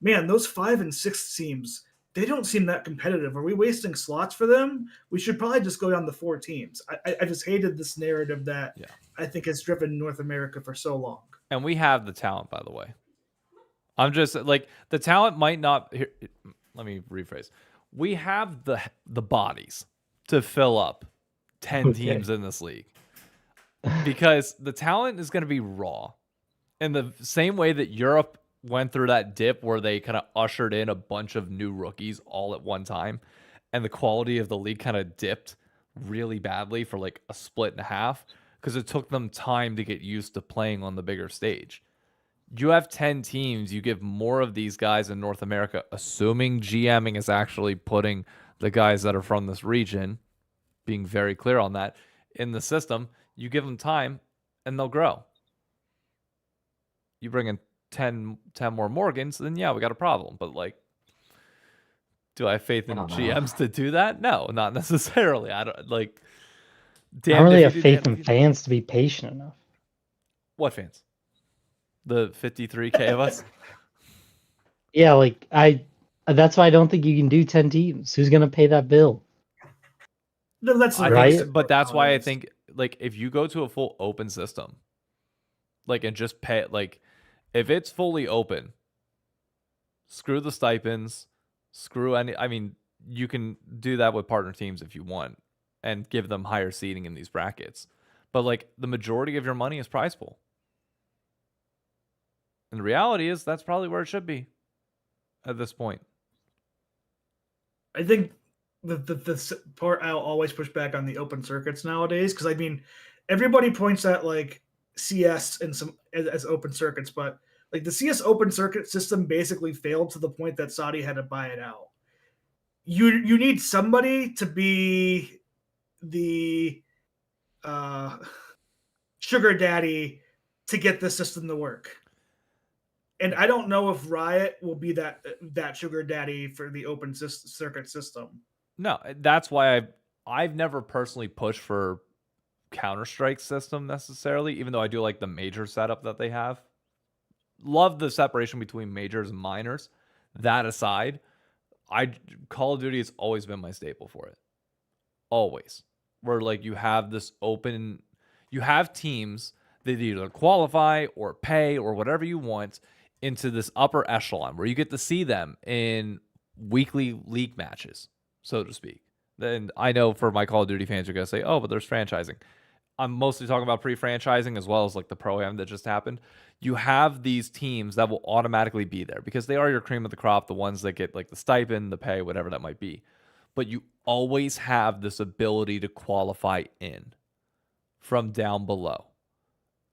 Man, those 5 and 6 teams, they don't seem that competitive. Are we wasting slots for them? We should probably just go down to 4 teams. I just hated this narrative that I think has driven North America for so long. And we have the talent, by the way. I'm just like, the talent might not. Here, let me rephrase. We have the bodies to fill up 10 teams in this league because the talent is going to be raw. In the same way that Europe went through that dip where they kind of ushered in a bunch of new rookies all at one time, and the quality of the league kind of dipped really badly for like a split and a half because it took them time to get used to playing on the bigger stage. You have 10 teams, you give more of these guys in North America, assuming GMing is actually putting the guys that are from this region, being very clear on that, in the system, you give them time and they'll grow. You bring in 10 more Morgans, then yeah, we got a problem. But like, do I have faith in GMs to do that? No, not necessarily. I don't like. I don't really have faith in fans to be patient enough. What fans? The 53K of us? Yeah, like that's why I don't think you can do 10 teams. Who's gonna pay that bill? No, that's right. But that's why I think like if you go to a full open system, like and just pay like if it's fully open, screw the stipends, screw any. I mean, you can do that with partner teams if you want and give them higher seating in these brackets. But like the majority of your money is prize pool. And the reality is that's probably where it should be at this point. I think the part I'll always push back on the open circuits nowadays, because I mean, everybody points at like CS and some as open circuits, but like the CS open circuit system basically failed to the point that Saudi had to buy it out. You need somebody to be the sugar daddy to get the system to work. And I don't know if Riot will be that sugar daddy for the open circuit system. No, that's why I've never personally pushed for Counter-Strike system necessarily, even though I do like the major setup that they have. Love the separation between majors and minors. That aside, Call of Duty has always been my staple for it. Always. Where like you have this open, you have teams that either qualify or pay or whatever you want into this upper echelon where you get to see them in weekly league matches, so to speak. Then I know for my Call of Duty fans, you're going to say, oh, but there's franchising. I'm mostly talking about pre-franchising as well as like the Pro-Am that just happened. You have these teams that will automatically be there because they are your cream of the crop, the ones that get like the stipend, the pay, whatever that might be. But you always have this ability to qualify in from down below.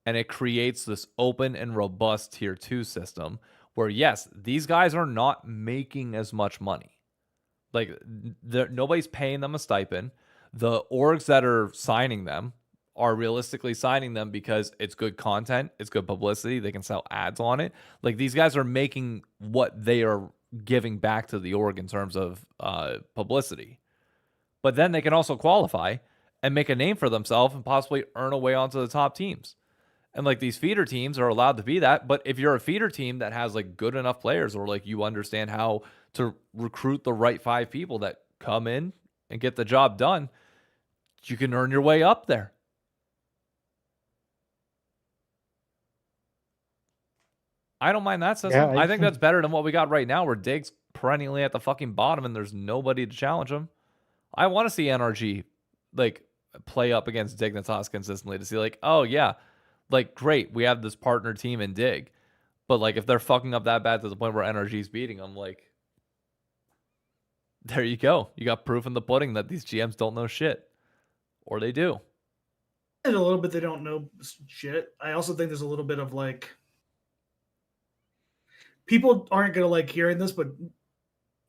And it creates this open and robust tier 2 system where, yes, these guys are not making as much money. Like nobody's paying them a stipend. The orgs that are signing them are realistically signing them because it's good content, it's good publicity, they can sell ads on it. Like these guys are making what they are giving back to the org in terms of publicity. But then they can also qualify and make a name for themselves and possibly earn a way onto the top teams. And like these feeder teams are allowed to be that. But if you're a feeder team that has like good enough players, or like you understand how to recruit the right 5 people that come in and get the job done, you can earn your way up there. I don't mind that system. I think that's better than what we got right now, where Dig's perennially at the fucking bottom and there's nobody to challenge him. I want to see NRG like play up against Dignitas consistently to see like, oh yeah, like great, we have this partner team in Dig, but like if they're fucking up that bad to the point where NRG's beating them, like there you go. You got proof in the pudding that these GMs don't know shit, or they do. And a little bit they don't know shit. I also think there's a little bit of like, people aren't gonna like hearing this, but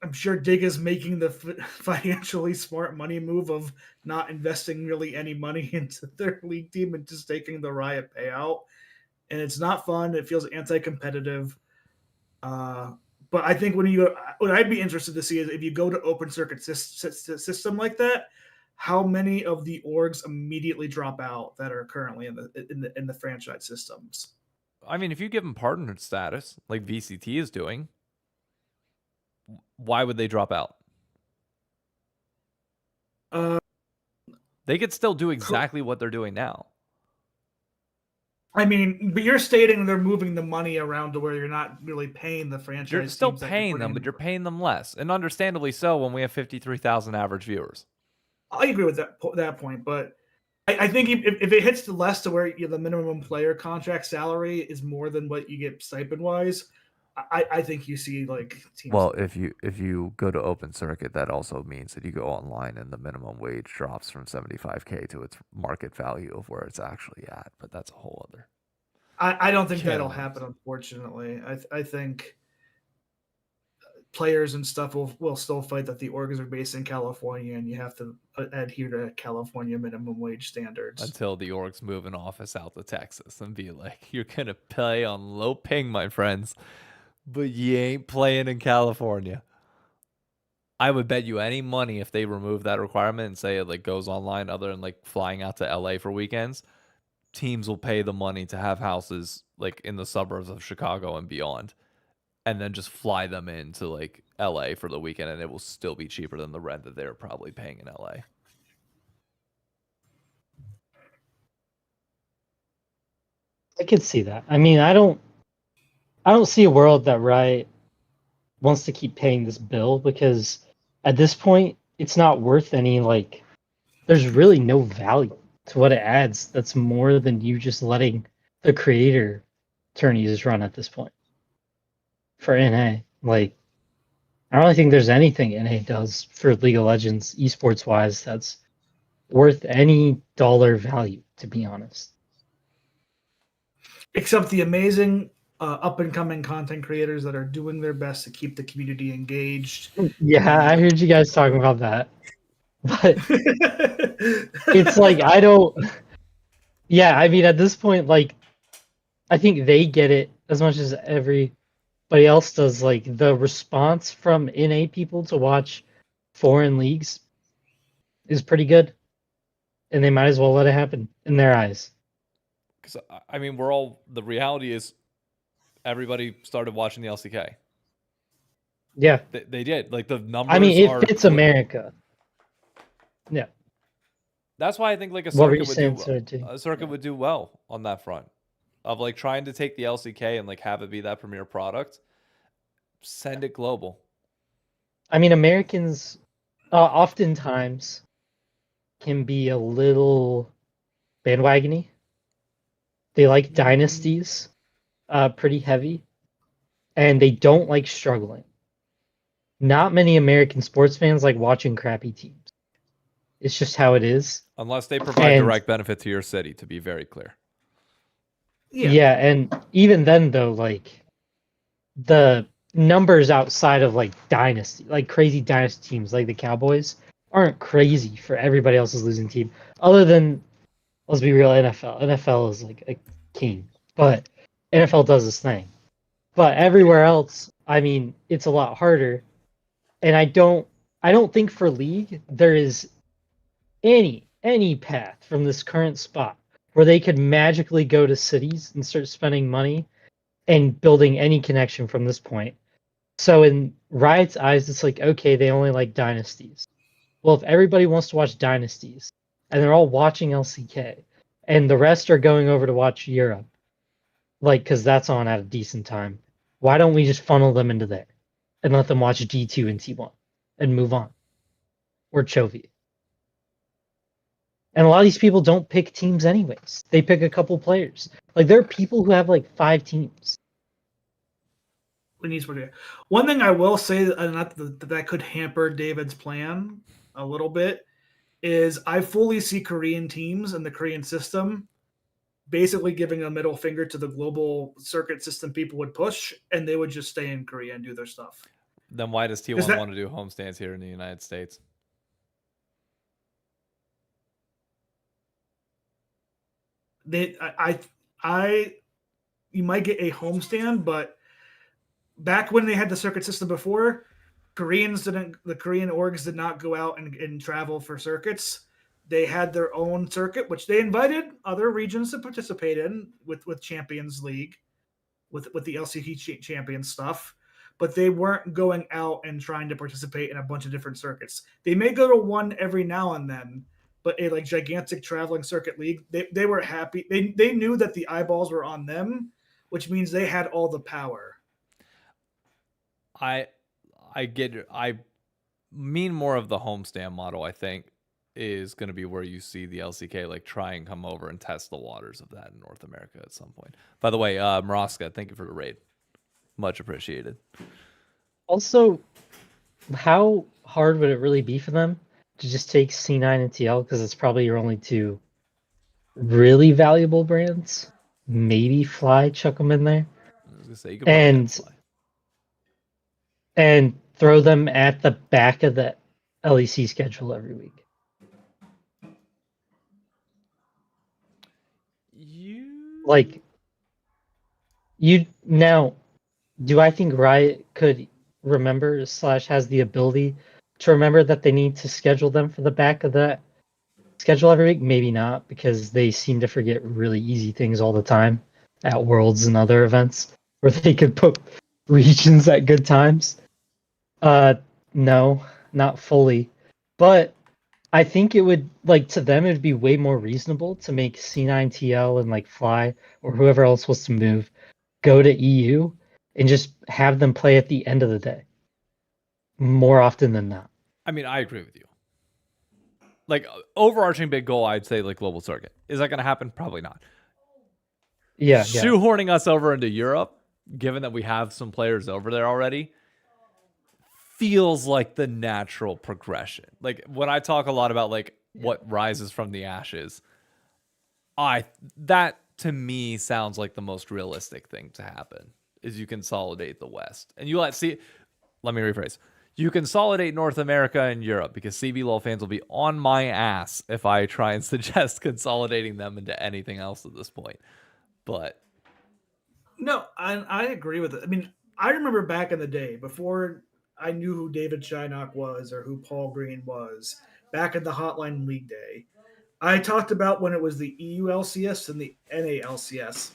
I'm sure Dig is making the financially smart money move of not investing really any money into their league team and just taking the Riot payout. And it's not fun. It feels anti-competitive. But I think what I'd be interested to see is if you go to open circuit system like that, how many of the orgs immediately drop out that are currently in the franchise systems? I mean, if you give them partner status like VCT is doing, why would they drop out? They could still do exactly what they're doing now. I mean, but you're stating they're moving the money around to where you're not really paying the franchise. You're still paying them, but you're paying them less, and understandably so when we have 53,000 average viewers. I agree with that point, but I think if it hits less to where the minimum player contract salary is more than what you get stipend wise, I think you see like teams. Well, if you go to open circuit, that also means that you go online and the minimum wage drops from 75K to its market value of where it's actually at. But that's a whole other. I don't think that'll happen, unfortunately. I think players and stuff will still fight that the orgs are based in California and you have to adhere to California minimum wage standards. Until the orgs move an office out to Texas and be like, you're going to play on low ping, my friends, but you ain't playing in California. I would bet you any money if they remove that requirement and say it like goes online other than like flying out to LA for weekends, teams will pay the money to have houses like in the suburbs of Chicago and beyond, and then just fly them into like LA for the weekend, and it will still be cheaper than the rent that they're probably paying in LA. I could see that. I mean, I don't see a world that Riot wants to keep paying this bill, because at this point it's not worth any, like, there's really no value to what it adds that's more than you just letting the creator tourneys run at this point. For NA, like, I don't really think there's anything NA does for League of Legends esports wise that's worth any dollar value, to be honest. Except the amazing up and coming content creators that are doing their best to keep the community engaged. Yeah, I heard you guys talking about that. But it's like, I don't. Yeah, I mean, at this point, like, I think they get it as much as everybody else does. Like, the response from NA people to watch foreign leagues is pretty good, and they might as well let it happen in their eyes. Because I mean, the reality is, everybody started watching the LCK. Yeah, they did. Like, the numbers. I mean, it fits America. Yeah, that's why I think like a circuit would do well on that front of like trying to take the LCK and like have it be that premier product. Send it global. I mean, Americans oftentimes can be a little bandwagony. They like dynasties pretty heavy, and they don't like struggling. Not many American sports fans like watching crappy teams. It's just how it is. Unless they provide direct benefit to your city, to be very clear. Yeah, and even then, though, like, the numbers outside of like dynasty, like crazy dynasty teams like the Cowboys aren't crazy for everybody else's losing team. Other than, let's be real, NFL. NFL is like a king, but NFL does this thing. But everywhere else, I mean, it's a lot harder. And I don't think for League there is any path from this current spot where they could magically go to cities and start spending money and building any connection from this point. So in Riot's eyes, it's like, okay, they only like dynasties. Well, if everybody wants to watch dynasties and they're all watching LCK and the rest are going over to watch Europe, like, because that's on at a decent time, why don't we just funnel them into there and let them watch G2 and T1 and move on? Or Chovy. And a lot of these people don't pick teams anyways. They pick a couple players. Like, there are people who have like 5 teams. One thing I will say, that could hamper David's plan a little bit, is I fully see Korean teams and the Korean system basically giving a middle finger to the global circuit system people would push, and they would just stay in Korea and do their stuff. Then why does T1 want to do homestands here in the United States? You might get a homestand, but back when they had the circuit system before, the Korean orgs did not go out and travel for circuits. They had their own circuit, which they invited other regions to participate in with Champions League, with the LCK champion stuff, but they weren't going out and trying to participate in a bunch of different circuits. They may go to one every now and then, but a like gigantic traveling circuit league, they were happy. They knew that the eyeballs were on them, which means they had all the power. I get it. I mean more of the homestand model, I think, is going to be where you see the LCK like try and come over and test the waters of that in North America at some point. By the way, Maraska, thank you for the raid. Much appreciated. Also, how hard would it really be for them to just take C9 and TL, because it's probably your only 2 really valuable brands? Maybe Fly, chuck them in there. I was gonna say, you could probably Fly. And throw them at the back of the LEC schedule every week. Now, do I think Riot could remember / has the ability to remember that they need to schedule them for the back of that schedule every week? Maybe not, because they seem to forget really easy things all the time at Worlds and other events where they could put regions at good times. No, not fully. But I think it would, like, to them, it would be way more reasonable to make C9TL and, like, Fly or whoever else wants to move go to EU and just have them play at the end of the day more often than not. I mean, I agree with you. Like, overarching big goal, I'd say, like, global circuit. Is that going to happen? Probably not. Yeah. Shoehorning us over into Europe, given that we have some players over there already, feels like the natural progression. Like, when I talk a lot about like what rises from the ashes, that to me sounds like the most realistic thing to happen is you consolidate the West. And let me rephrase. You consolidate North America and Europe, because CBLOL fans will be on my ass if I try and suggest consolidating them into anything else at this point. But no, I agree with it. I mean, I remember back in the day before I knew who David Shynock was or who Paul Green was, back in the Hotline League day, I talked about when it was the EU LCS and the NA LCS,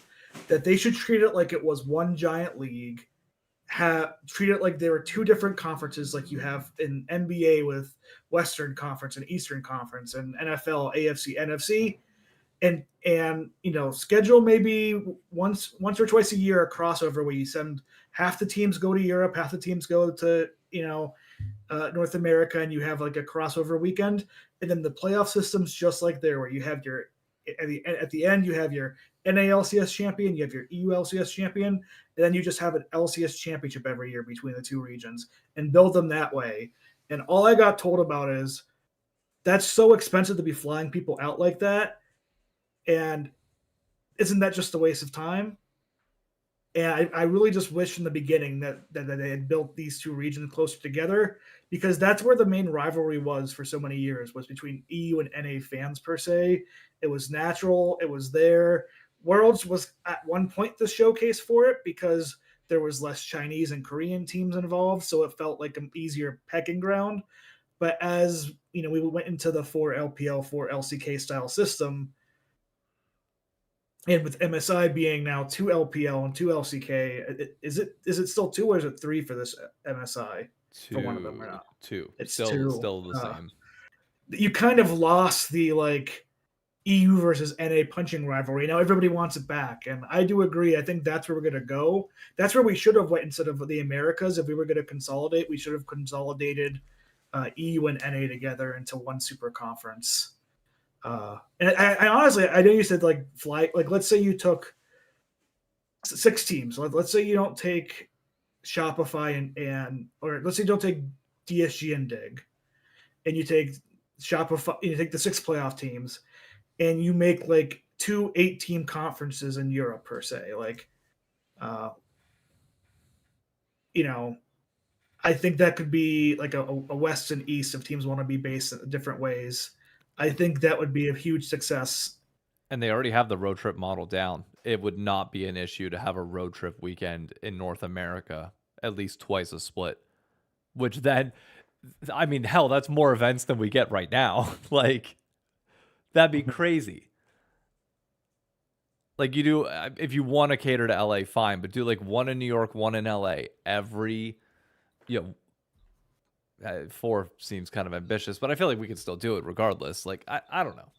that they should treat it like it was one giant league, treat it like there were 2 different conferences, like you have in NBA with Western Conference and Eastern Conference, and NFL, AFC, NFC, and schedule maybe once or twice a year a crossover where you send half the teams go to Europe, half the teams go to North America, and you have like a crossover weekend. And then the playoff system's just like there, where you have your at the end you have your NALCS champion, you have your EU LCS champion, and then you just have an LCS championship every year between the 2 regions and build them that way. And all I got told about is that's so expensive to be flying people out like that, and isn't that just a waste of time? And I really just wish in the beginning that they had built these two regions closer together, because that's where the main rivalry was for so many years, was between EU and NA fans per se. It was natural. It was there. Worlds was at one point the showcase for it because there was less Chinese and Korean teams involved, so it felt like an easier pecking ground. But as we went into the 4 LPL, 4 LCK style system, and with MSI being now 2 LPL and 2 LCK, is it still 2 or is it 3 for this MSI? For one of them or not? 2. It's still 2. Still the same. You kind of lost the EU versus NA punching rivalry. Now everybody wants it back, and I do agree. I think that's where we're going to go. That's where we should have went instead of the Americas. If we were going to consolidate, we should have consolidated EU and NA together into one super conference. And I honestly, I know you said let's say you took 6 teams. Let's say you don't take Shopify or let's say you don't take DSG and Dig, and you take Shopify, you take the 6 playoff teams, and you make 2 8-team conferences in Europe per se. I think that could be a West and East if teams want to be based in different ways. I think that would be a huge success. And they already have the road trip model down. It would not be an issue to have a road trip weekend in North America, at least twice a split. Which then, I mean, hell, that's more events than we get right now. That'd be crazy. You do, if you want to cater to LA, fine, but do one in New York, one in LA every, 4 seems kind of ambitious, but I feel like we could still do it regardless. I don't know.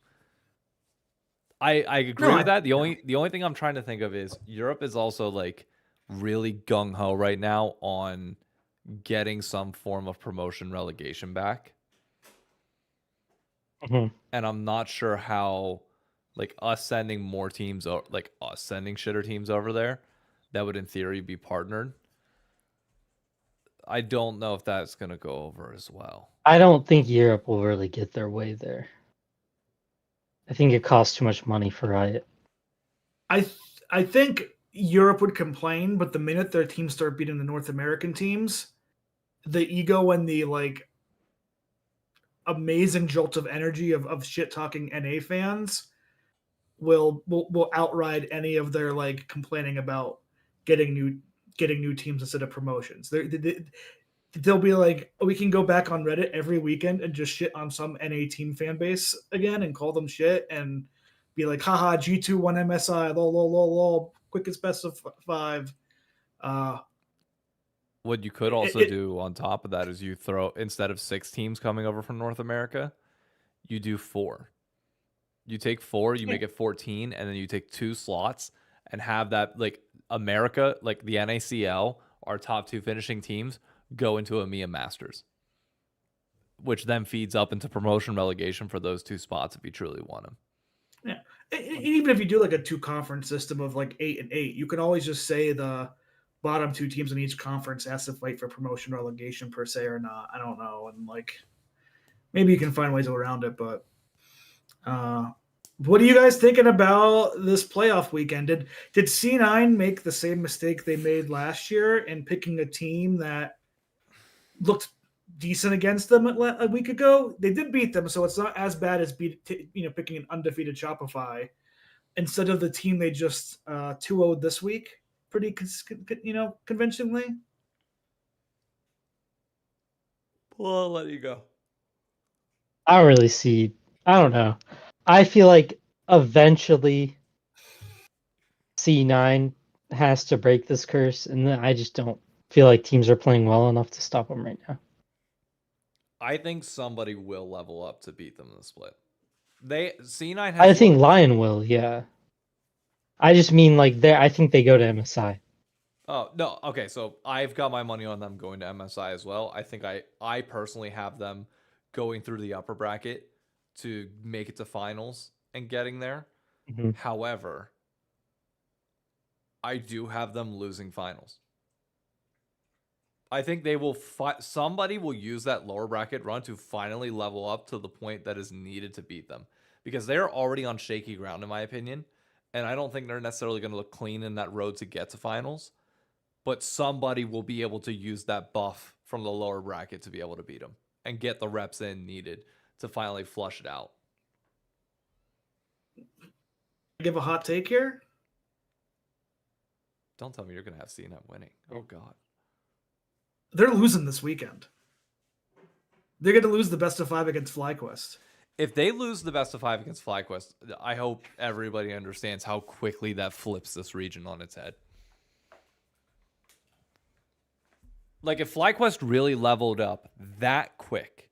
I agree with that. The only thing I'm trying to think of is Europe is also really gung ho right now on getting some form of promotion relegation back. Mm-hmm. And I'm not sure how us sending more teams, us sending shitter teams over there that would in theory be partnered. I don't know if that's going to go over as well. I don't think Europe will really get their way there. I think it costs too much money for Riot. I think Europe would complain, but the minute their teams start beating the North American teams, the ego and the amazing jolt of energy of shit talking NA fans will outride any of their complaining about getting new teams instead of promotions. They'll be we can go back on Reddit every weekend and just shit on some NA team fan base again and call them shit and be like, haha, G2 won MSI, lol, lol, lol, lol, quickest best of 5. What you could also do on top of that is you throw, instead of 6 teams coming over from North America, you do 4. You take 4, you make it 14, and then you take 2 slots and have that America, the NACL, our top 2 finishing teams, go into EMEA Masters, which then feeds up into promotion relegation for those 2 spots if you truly want them. Yeah, even if you do a 2 conference system of 8 and 8, you can always just say the bottom 2 teams in each conference has to fight for promotion relegation per se or not. I don't know, and maybe you can find ways around it, but what are you guys thinking about this playoff weekend? Did C9 make the same mistake they made last year in picking a team that looked decent against them a week ago? They did beat them, so it's not as bad as picking an undefeated Shopify instead of the team they just 2-0'd this week pretty conventionally. Well, I'll let you go. I don't know. I feel like eventually C9 has to break this curse, and then I just don't feel like teams are playing well enough to stop them right now. I think somebody will level up to beat them in the split. C9 has I think Lion will, yeah. I just mean I think they go to MSI. Oh, no. Okay, so I've got my money on them going to MSI as well. I think I personally have them going through the upper bracket to make it to finals and getting there. Mm-hmm. However, I do have them losing finals. I think they will somebody will use that lower bracket run to finally level up to the point that is needed to beat them, because they're already on shaky ground in my opinion, and I don't think they're necessarily going to look clean in that road to get to finals, but somebody will be able to use that buff from the lower bracket to be able to beat them and get the reps in needed to finally flush it out. Give a hot take here. Don't tell me you're going to have C9 winning. Oh, God. They're losing this weekend. They're going to lose the best of 5 against FlyQuest. If they lose the best of 5 against FlyQuest, I hope everybody understands how quickly that flips this region on its head. Like, if FlyQuest really leveled up that quick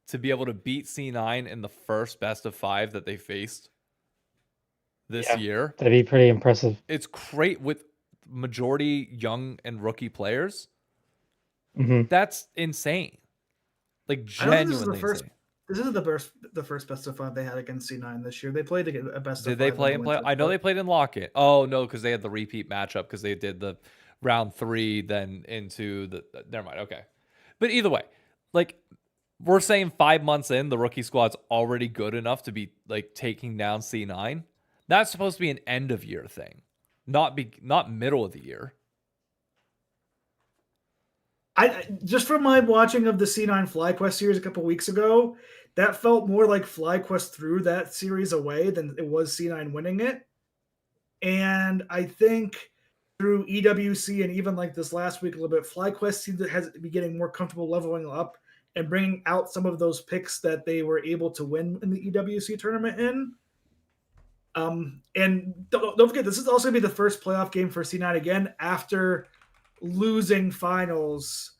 to be able to beat C9 in the first best of 5 that they faced this year, that'd be pretty impressive. It's great with majority young and rookie players. Mm-hmm. That's insane. Like, genuinely insane. This is the first best of 5 they had against C9 this year. They played a best of 5. Did they play in play? I know they played in Lock-It. Oh, no, because they had the repeat matchup because they did the round 3, then into the... Never mind, okay. But either way, like, we're saying 5 months in, the rookie squad's already good enough to be, like, taking down C9. That's supposed to be an end-of-year thing, not middle of the year. I just from my watching of the C9 FlyQuest series a couple weeks ago, that felt more like FlyQuest threw that series away than it was C9 winning it. And I think through EWC and even like this last week a little bit, FlyQuest seems to be getting more comfortable leveling up and bringing out some of those picks that they were able to win in the EWC tournament in. And don't forget, this is also going to be the first playoff game for C9 again after losing finals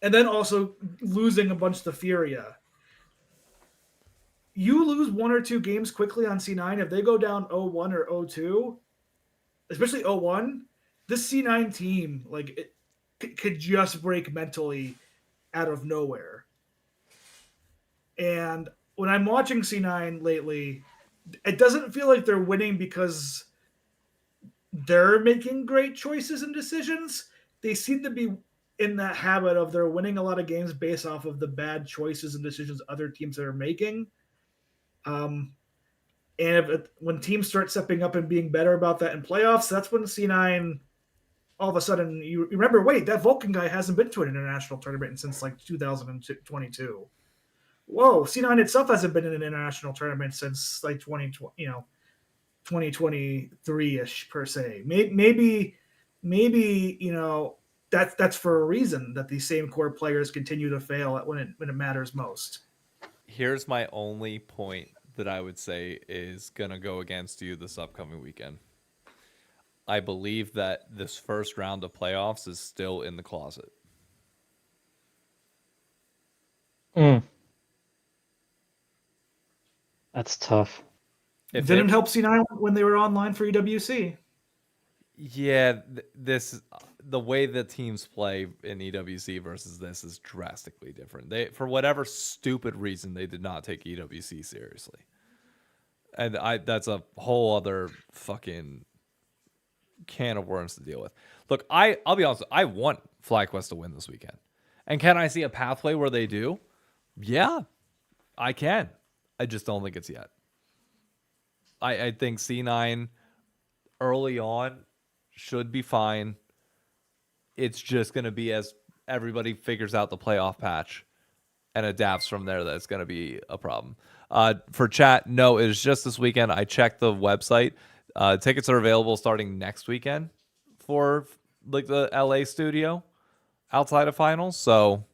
and then also losing a bunch to Furia. You lose 1 or 2 games quickly on C9. If they go down 0-1 or 0-2, especially 0-1, this C9 team like it could just break mentally out of nowhere. And when I'm watching C9 lately, it doesn't feel like they're winning because they're making great choices and decisions. They seem to be in that habit of they're winning a lot of games based off of the bad choices and decisions other teams are making. And when teams start stepping up and being better about that in playoffs, that's when C9 all of a sudden you remember, wait, that Vulcan guy hasn't been to an international tournament since like 2022. Whoa, C9 itself hasn't been in an international tournament since like 2023-ish per se. Maybe that's for a reason that these same core players continue to fail when it matters most. Here's my only point that I would say is gonna go against you this upcoming weekend. I believe that this first round of playoffs is still in the closet. That's tough. It didn't help C9 when they were online for EWC. Yeah, the way the teams play in EWC versus this is drastically different. They, for whatever stupid reason, they did not take EWC seriously, and that's a whole other fucking can of worms to deal with. Look, I'll be honest, I want FlyQuest to win this weekend, and can I see a pathway where they do? Yeah, I can. I just don't think it's yet. I think C9 early on should be fine. It's just going to be as everybody figures out the playoff patch and adapts from there that's going to be a problem. For chat, no, it is just this weekend. I checked the website. Tickets are available starting next weekend for like the LA studio outside of finals. So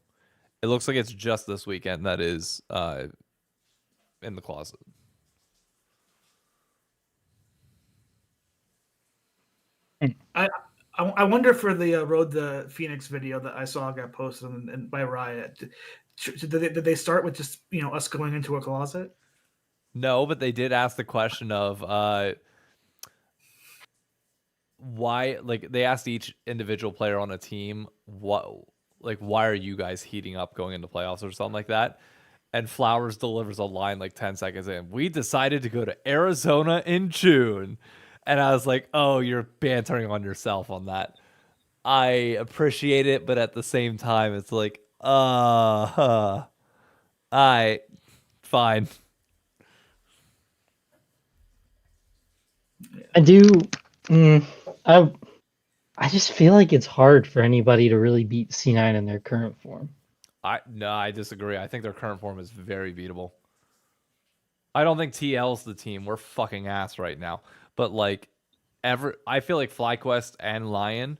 it looks like it's just this weekend that is in the closet. I wonder for the Road to Phoenix video that I saw got posted and by Riot, did they start with just us going into a closet? No, but they did ask the question of why. Like they asked each individual player on a team, why are you guys heating up going into playoffs or something like that? And Flowers delivers a line like 10 seconds in. We decided to go to Arizona in June. And I was like, oh, you're bantering on yourself on that. I appreciate it, but at the same time, it's like, fine. I do. I I just feel like it's hard for anybody to really beat C9 in their current form. I disagree. I think their current form is very beatable. I don't think TL's the team. We're fucking ass right now. But like I feel like FlyQuest and Lion,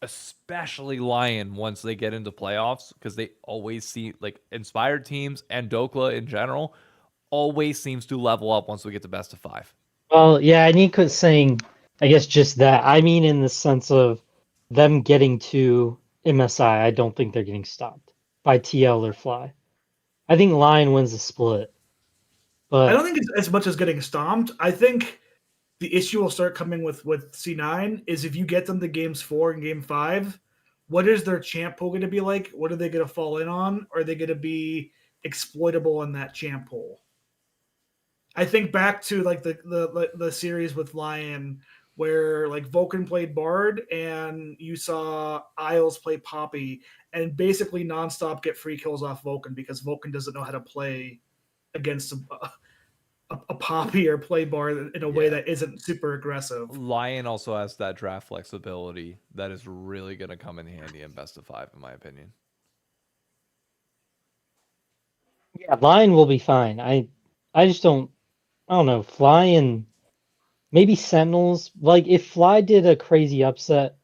especially Lion once they get into playoffs, because they always see like inspired teams and Dokla in general always seems to level up once we get to best of 5. Well, yeah, I need quit saying, I guess just that. I mean, in the sense of them getting to MSI, I don't think they're getting stopped by TL or Fly. I think Lion wins the split. But I don't think it's as much as getting stomped. I think the issue will start coming with C9 is if you get them to games 4 and game 5, what is their champ pool going to be like? What are they going to fall in on? Are they going to be exploitable in that champ pool? I think back to like the series with Lion where like Vulcan played Bard and you saw Isles play Poppy and basically nonstop get free kills off Vulcan because Vulcan doesn't know how to play against a Poppy or play Bard in a way that isn't super aggressive. Lion also has that draft flexibility that is really going to come in handy in best of 5, in my opinion. yeah, Lion will be fine. I just don't know. Fly and maybe Sentinels. Like if Fly did a crazy upset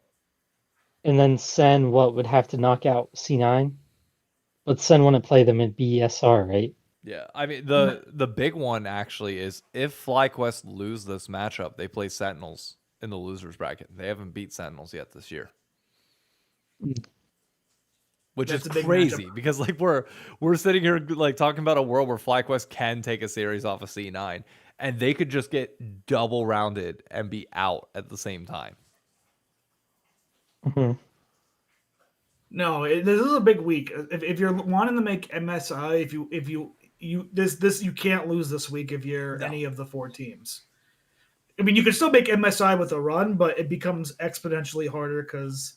and then Sen would have to knock out C9? But Sen wouldn't play them in BSR, right? Yeah, I mean the big one actually is if FlyQuest lose this matchup, they play Sentinels in the losers bracket. They haven't beat Sentinels yet this year, which is crazy because like we're sitting here like talking about a world where FlyQuest can take a series off of C9, and they could just get double rounded and be out at the same time. Mm-hmm. No, this is a big week. If you're wanting to make MSI, if you you can't lose this week if you're any of the 4 teams. I mean, you can still make MSI with a run, but it becomes exponentially harder because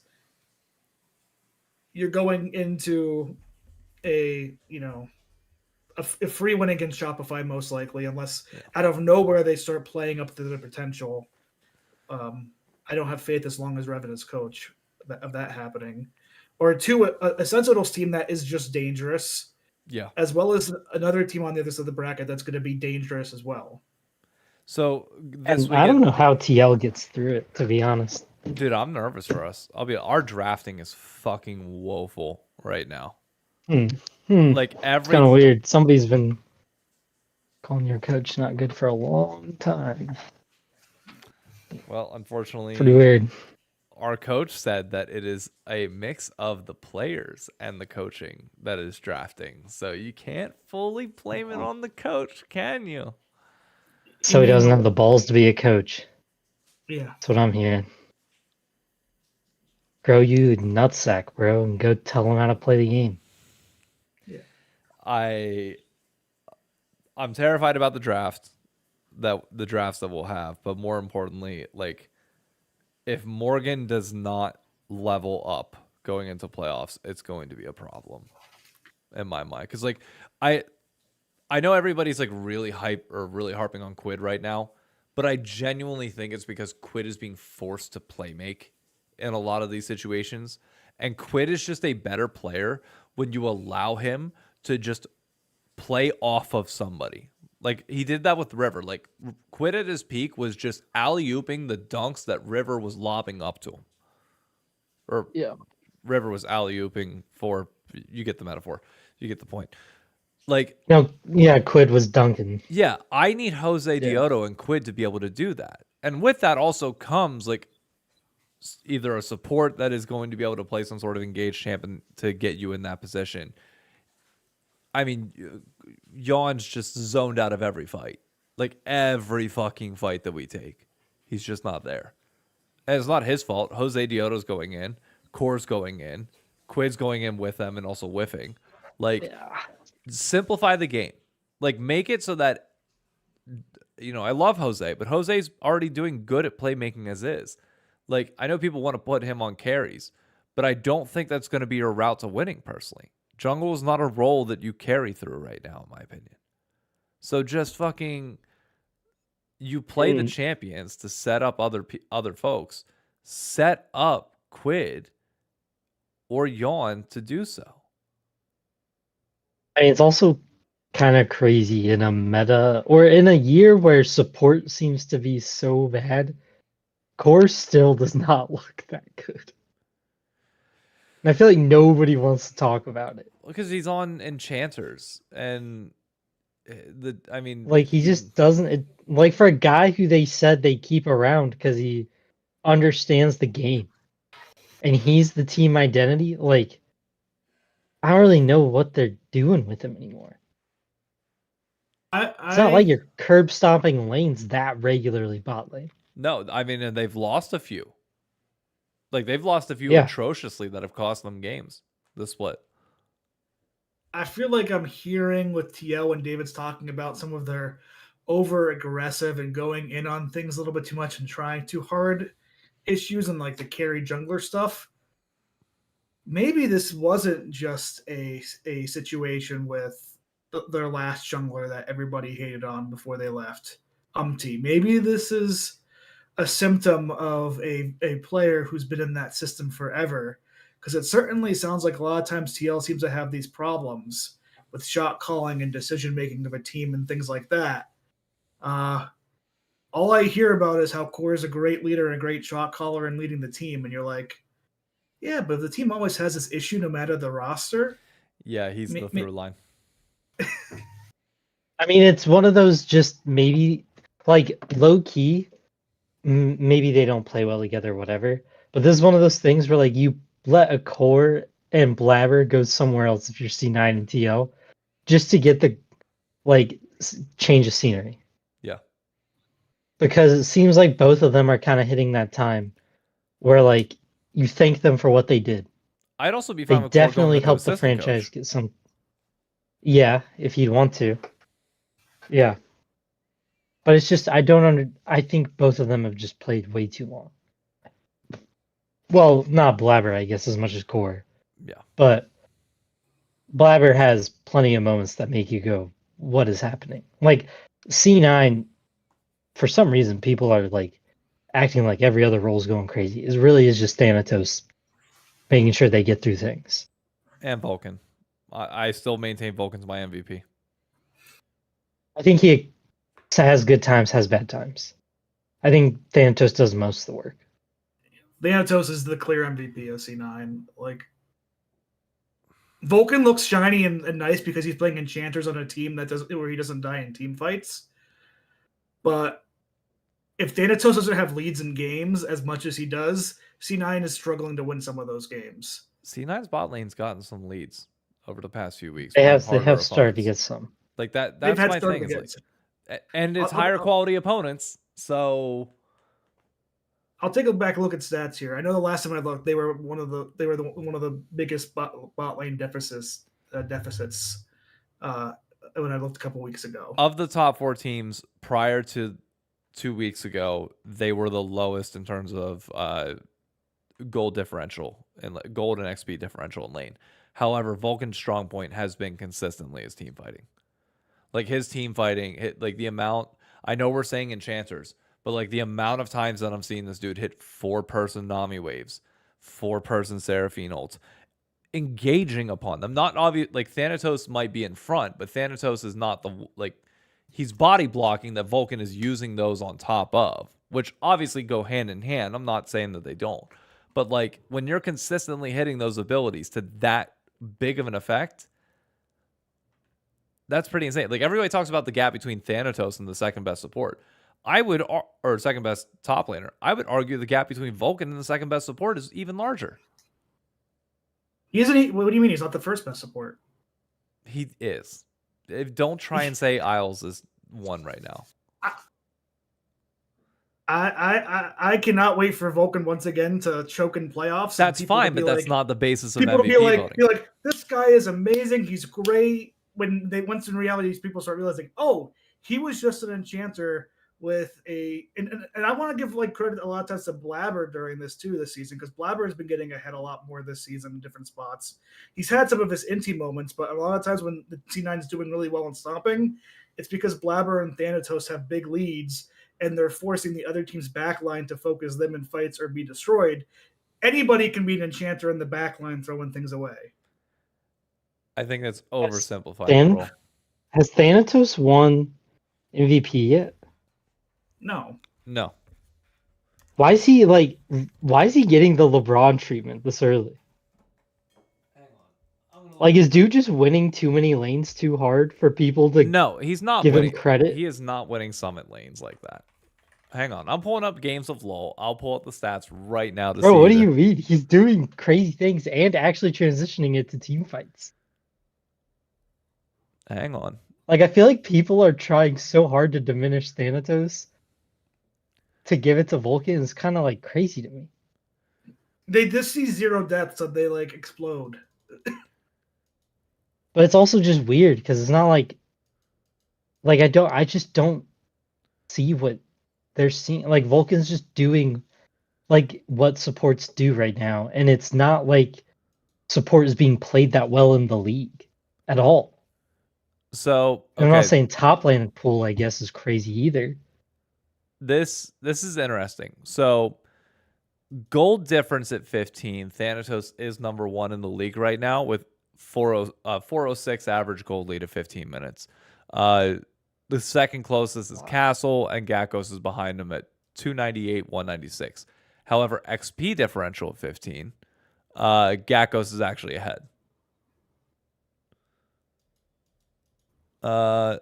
you're going into a free win against Shopify most likely, unless out of nowhere they start playing up to their potential. I don't have faith as long as Revan is coach of that happening. Or 2, a Sentinels team that is just dangerous. Yeah. As well as another team on the other side of the bracket that's going to be dangerous as well. So I don't know how TL gets through it, to be honest. Dude, I'm nervous for us. Our drafting is fucking woeful right now. Like It's kind of weird. Somebody's been calling your coach not good for a long time. Well, unfortunately, pretty weird. Our coach said that it is a mix of the players and the coaching that is drafting. So you can't fully blame it on the coach, can you? So he doesn't have the balls to be a coach. Yeah. That's what I'm hearing. Grow you nutsack, bro, and go tell him how to play the game. Yeah. I'm terrified about the drafts that we'll have, but more importantly, like if Morgan does not level up going into playoffs, it's going to be a problem in my mind. Because like I know everybody's like really hype or really harping on Quid right now, but I genuinely think it's because Quid is being forced to play make in a lot of these situations. And Quid is just a better player when you allow him to just play off of somebody. Like he did that with River. Like Quid at his peak was just alley-ooping the dunks that River was lobbing up to him. Or River was alley-ooping for, you get the metaphor. You get the point. Like no, yeah, Quid was dunking. Yeah, I need Jose Dioto and Quid to be able to do that. And with that also comes like either a support that is going to be able to play some sort of engaged champion to get you in that position. I mean, Yawn's just zoned out of every fight. Like every fucking fight that we take. He's just not there. And it's not his fault. Jose Dioto's going in. Core's going in. Quid's going in with them and also whiffing. Like, simplify the game. Like, make it so that, I love Jose, but Jose's already doing good at playmaking as is. Like, I know people want to put him on carries, but I don't think that's going to be your route to winning personally. Jungle is not a role that you carry through right now, in my opinion. So just fucking You play the And- champions to set up other folks. Set up Quid or Yawn to do so. I mean, it's also kind of crazy in a meta or in a year where support seems to be so bad. Core still does not look that good. And I feel like nobody wants to talk about it. Because he's on Enchanters and Like he just doesn't like for a guy who they said they keep around because he understands the game and he's the team identity. Like I don't really know what they're doing with him anymore. It's not like you're curb stomping lanes that regularly bot lane. No, I mean, and they've lost a few. Like they've lost a few Yeah. atrociously that have cost them games. The split. I feel like I'm hearing with TL when David's talking about some of their over aggressive and going in on things a little bit too much and trying too hard issues and like the carry jungler stuff. Maybe this wasn't just a situation with their last jungler that everybody hated on before they left, Umti. Maybe this is a symptom of a player who's been in that system forever. Because it certainly sounds like a lot of times TL seems to have these problems with shot calling and decision making of a team and things like that. All I hear about is how Core is a great leader and a great shot caller and leading the team. And you're like, yeah, but the team always has this issue no matter the roster. Yeah, he's the through line. I mean, it's one of those just maybe like low key. Maybe they don't play well together, whatever. But this is one of those things where like you let a Core and Blabber go somewhere else if you're C9 and TL, just to get the like change of scenery. Yeah. Because it seems like both of them are kind of hitting that time where like you thank them for what they did. I'd also be fine They with Core going definitely with helped the assistant franchise coach. get some. Yeah, if you'd want to. Yeah. But it's just I think both of them have just played way too long. Well, not Blabber, I guess, as much as Core. Yeah. But Blabber has plenty of moments that make you go, what is happening? Like C9, for some reason, people are like acting like every other role is going crazy. It really is just Thanatos making sure they get through things. And Vulcan. I still maintain Vulcan's my MVP. I think he has good times, has bad times. I think Thanatos does most of the work. Thanatos is the clear MVP of C9. Like Vulcan looks shiny and nice because he's playing enchanters on a team where he doesn't die in team fights. But if Thanatos doesn't have leads in games as much as he does, C9 is struggling to win some of those games. C9's bot lane's gotten some leads over the past few weeks. They playing have harder started to opponents. get some. Like that. They've That's had my started thing. to Is get like, and it's I'll- higher quality opponents. So I'll take a back look at stats here. I know the last time I looked, they were one of the biggest bot lane deficits when I looked a couple weeks ago. of the top 4 teams prior to 2 weeks ago, they were the lowest in terms of gold differential and gold and XP differential in lane. However, Vulcan's strong point has been consistently his team fighting. Like his team fighting, like the amount. I know we're saying enchanters, but like the amount of times that I'm seeing this dude hit 4-person Nami waves, 4-person Seraphine ults, engaging upon them. Not obvious. Like Thanatos might be in front, but Thanatos is not he's body blocking that Vulcan is using those on top of, which obviously go hand in hand. I'm not saying that they don't, but like when you're consistently hitting those abilities to that big of an effect, that's pretty insane. Like everybody talks about the gap between Thanatos and the second best support. Or second best top laner. I would argue the gap between Vulcan and the second best support is even larger. What do you mean he's not the first best support? He is. Don't try and say Isles is 1 right now. I cannot wait for Vulcan once again to choke in playoffs. That's fine, but that's not the basis of people MVP be like, voting. Be like, this guy is amazing. He's great. Once in reality, people start realizing, oh, he was just an enchanter with and I want to give credit a lot of times to Blabber during this season, because Blabber has been getting ahead a lot more this season in different spots. He's had some of his inty moments, but a lot of times when the C9 is doing really well in stomping, it's because Blabber and Thanatos have big leads and they're forcing the other team's backline to focus them in fights or be destroyed, anybody can be an enchanter in the backline throwing things away. I think that's oversimplified. Dan, has Thanatos won MVP yet? No. No. Why is he getting the LeBron treatment this early? Like, is dude just winning too many lanes too hard for people to No, he's not give winning him credit? He is not winning summit lanes like that. Hang on. I'm pulling up games of LoL. I'll pull up the stats right now to see. Bro, what do you mean? He's doing crazy things and actually transitioning it to team fights. Hang on. Like, I feel like people are trying so hard to diminish Thanatos to give it to Vulcan. It's kind of like crazy to me. They just see 0 deaths, so they like explode. But it's also just weird because it's not like I just don't see what they're seeing. Like, Vulcan's just doing like what supports do right now, and it's not like support is being played that well in the league at all. So And I'm not saying top lane pool, I guess, is crazy either. This is interesting. So gold difference at 15. Thanatos is number 1 in the league right now with 406 average gold lead at 15 minutes. The second closest is Castle, and Gakkos is behind him at 298, 196. However, XP differential at 15, Gakkos is actually ahead. And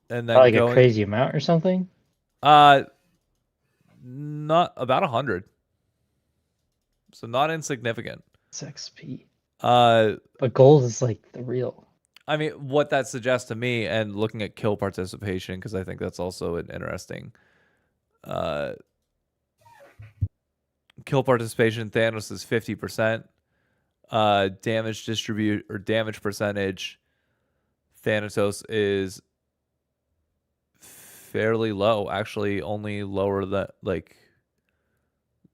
then Like a crazy amount or something? Not about 100. So not insignificant. It's XP. But gold is like the real. I mean, what that suggests to me, and looking at kill participation, because I think that's also an interesting kill participation. Thanos is 50%. Damage percentage. Thanatos is fairly low, actually only lower than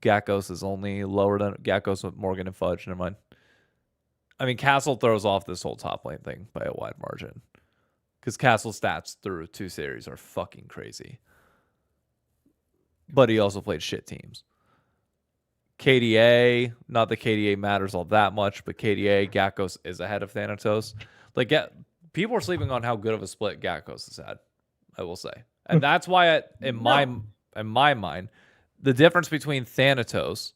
Gakkos is only lower than Gakkos with Morgan and Fudge. Never mind. I mean, Castle throws off this whole top lane thing by a wide margin because Castle's stats through 2 series are fucking crazy. But he also played shit teams. KDA, not that KDA matters all that much, but KDA, Gakkos is ahead of Thanatos. Like, people are sleeping on how good of a split Gakkos has had, I will say. And that's why, in my mind, the difference between Thanatos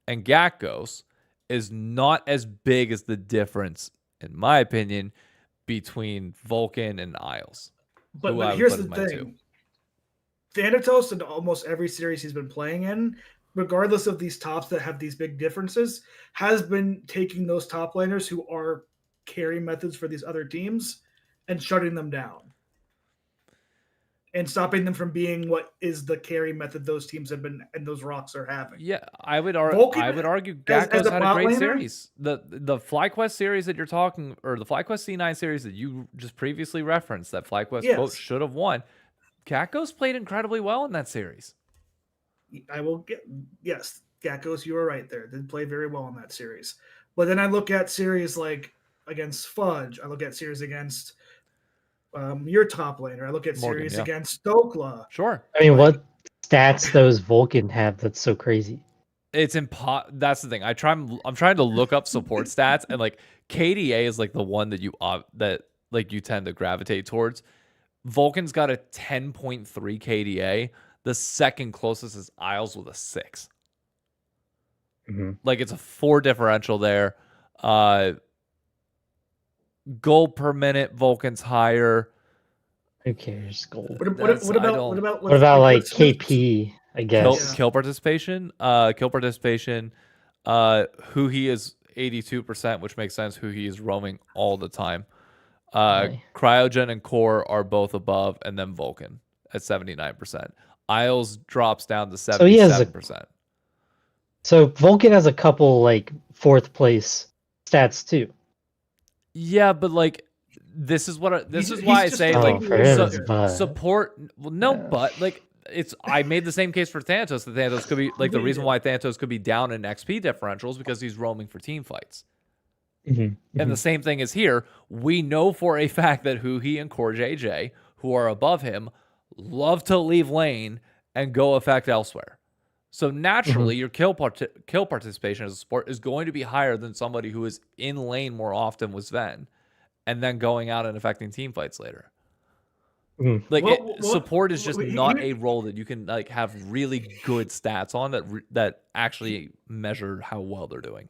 and Gakkos is not as big as the difference, in my opinion, between Vulcan and Isles. But here's the thing. Thanatos, in almost every series he's been playing in, regardless of these tops that have these big differences, has been taking those top laners who are carry methods for these other teams and shutting them down. And stopping them from being what is the carry method those teams have been and those rocks are having. Yeah, I would argue Gakkos had a great laner? series. The FlyQuest series that you're talking, or the FlyQuest C9 series that you just previously referenced, that FlyQuest quote should have won. Gakkos played incredibly well in that series. Yes, Gakkos, you are right there. Did play very well in that series. But then I look at series like against Fudge. I look at series against your top laner. I look at Morgan, series against Stokla. Sure. I mean, what stats does Vulcan have that's so crazy? It's that's the thing. I'm trying to look up support stats, and like KDA is like the one that you tend to gravitate towards. Vulcan's got a 10.3 KDA. The second closest is Isles with a 6. Mm-hmm. Like, it's a 4 differential there. Gold per minute, Vulcan's higher. Who cares? Gold. What about like KP? I guess kill participation. Who he is 82%, which makes sense. Who he is roaming all the time. Cryogen and Core are both above, and then Vulcan at 79%. Isles drops down to 77%. So Vulcan has a couple like 4th place stats too. Yeah, but like this is why I say support. Well, no, but like I made the same case for Thanatos. That Thanatos could be like the reason why Thanatos could be down in XP differentials because he's roaming for team fights. Mm-hmm. And the same thing is here. We know for a fact that Huhi and Core JJ, who are above him, love to leave lane and go affect elsewhere. So naturally, your kill participation as a support is going to be higher than somebody who is in lane more often with Sven, and then going out and affecting team fights later. Like support is just not a role that you can like have really good stats on that actually measure how well they're doing.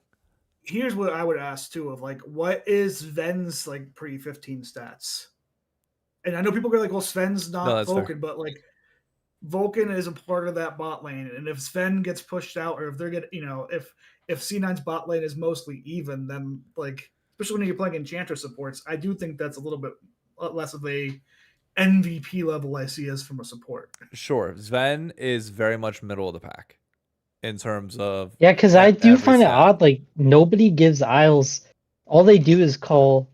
Here's what I would ask too: of like, what is Sven's like pre-15 stats? And I know people go like, "Well, Sven's not Vulcan," but like Vulcan is a part of that bot lane, and if Sven gets pushed out, or if they're getting, if C9's bot lane is mostly even, then like, especially when you're playing Enchantress supports, I do think that's a little bit less of a MVP level I see as from a support. Sure, Sven is very much middle of the pack in terms of because I do find it odd. Like nobody gives Isles. All they do is call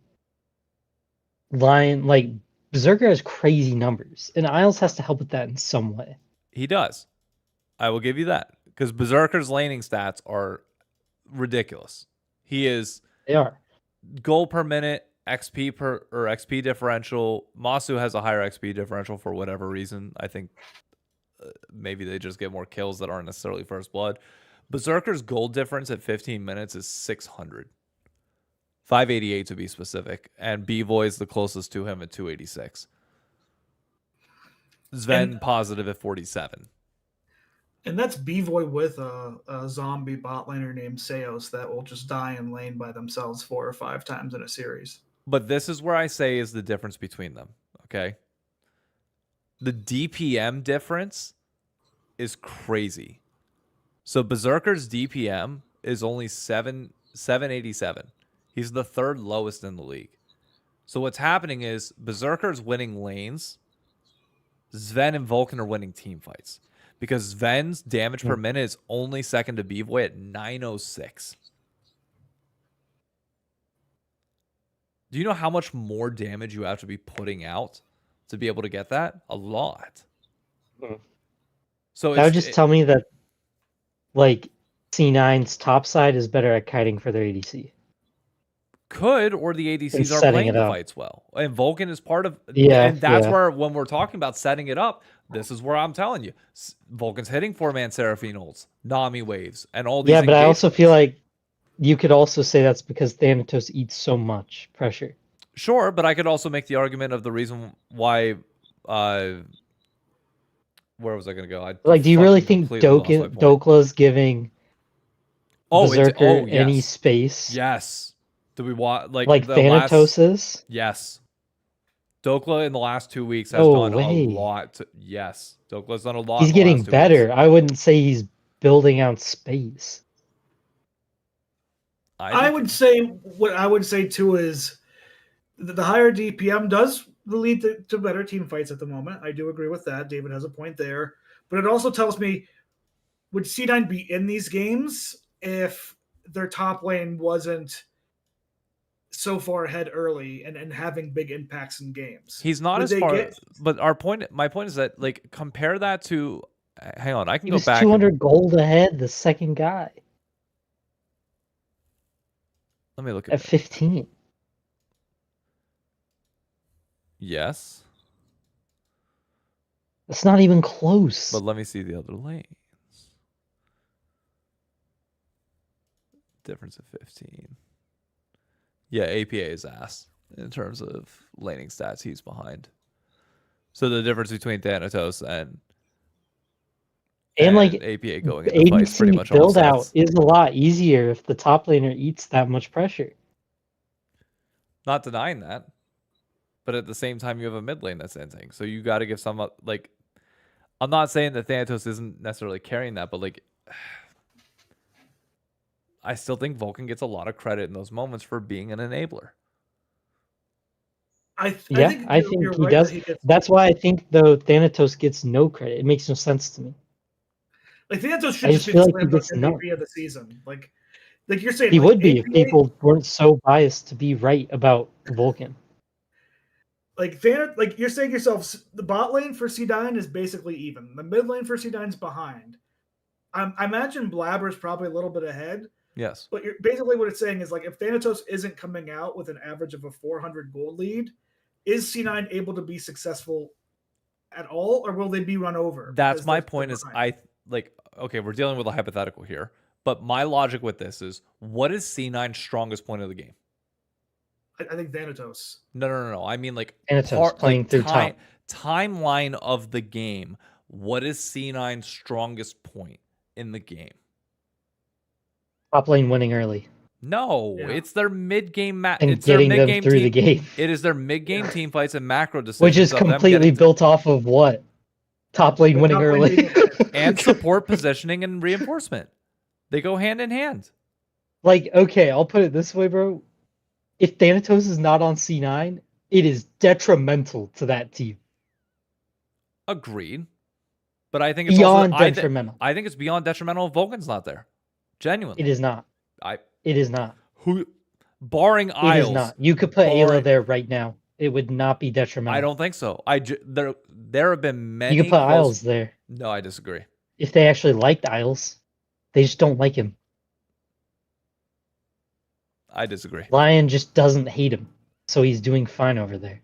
Lion. Like Berserker has crazy numbers, and Isles has to help with that in some way. He does. I will give you that because Berserker's laning stats are ridiculous. They are gold per minute, XP per or XP differential. Masu has a higher XP differential for whatever reason. I think maybe they just get more kills that aren't necessarily first blood. Berserker's gold difference at 15 minutes is 600. 588 to be specific. And B-Boy is the closest to him at 286. Sven positive at 47. And that's B-Voy with a zombie bot laner named Seos that will just die in lane by themselves 4 or 5 times in a series. But this is where I say is the difference between them, okay? The DPM difference is crazy. So Berserker's DPM is only 787. He's the third lowest in the league. So what's happening is Berserker's winning lanes. Sven and Vulcan are winning team fights. Because Sven's damage per minute is only second to B-Boy at 906. Do you know how much more damage you have to be putting out to be able to get that? A lot. So that would just tell me that like C9's top side is better at kiting for their ADC. Could, or the ADCs are playing the fights well. And Vulcan is part of... and that's where, when we're talking about setting it up, this is where I'm telling you. Vulcan's hitting 4-man Seraphine ults, Nami waves, and all these but I also feel like you could also say that's because Thanatos eats so much pressure. Sure, but I could also make the argument of the reason why... where was I going to go? Do you really think Dokla's giving Berserker any space? Yes. Do we want like Thanatos is? Yes. Dokla in the last 2 weeks has done a lot. Yes. Dokla's done a lot. He's getting better. I wouldn't say he's building out space. I would say what I would say too is the higher DPM does lead to better team fights at the moment. I do agree with that. David has a point there. But it also tells me, would C9 be in these games if their top lane wasn't so far ahead early and having big impacts in games? He's not as far, but my point is that like compare that to. Hang on, I can he go was back. 200 gold ahead, the second guy. Let me look at 15. Yes. It's not even close. But let me see the other lanes. Difference of 15. Yeah, APA is ass in terms of laning stats. He's behind. So the difference between Thanatos and like APA going into fights pretty much build out is a lot easier if the top laner eats that much pressure. Not denying that, but at the same time you have a mid lane that's ending, so you got to give some like. I'm not saying that Thanatos isn't necessarily carrying that, but like. I still think Vulcan gets a lot of credit in those moments for being an enabler. I think he does. That's why I think though Thanatos gets no credit. It makes no sense to me. Like Thanatos should just be the MVP of the season. Like you're saying he like, would be if people weren't so biased to be right about Vulcan. Like you're saying yourself, the bot lane for C9 is basically even. The mid lane for C9 is behind. I imagine Blabber's probably a little bit ahead. Yes. But basically what it's saying is like if Thanatos isn't coming out with an average of a 400 gold lead, is C9 able to be successful at all, or will they be run over? That's because my they're point. Is behind? okay, we're dealing with a hypothetical here, but my logic with this is, what is C9's strongest point of the game? I think Thanatos. No. I mean, like, Thanatos playing through top. Timeline of the game. What is C9's strongest point in the game? Top lane winning early. No, Yeah. it's their mid-game match. And It's their getting them mid-game through team. the game. It is their mid-game team fights and macro decisions. Which is of them completely getting built off of what? Top lane winning top lane early. being- and support positioning and reinforcement. They go hand in hand. Like, okay, I'll put it this way, bro. If Thanatos is not on C9, it is detrimental to that team. Agreed. But I think it's Beyond also, detrimental. I think it's beyond detrimental if Vulcan's not there. Genuinely. It is not. It is not. Barring It Isles. is not. You could put Ayla there right now. It would not be detrimental. I don't think so. There have been many. You could put Isles there. No, I disagree. If they actually liked Isles, they just don't like him. I disagree. Lion just doesn't hate him, so he's doing fine over there.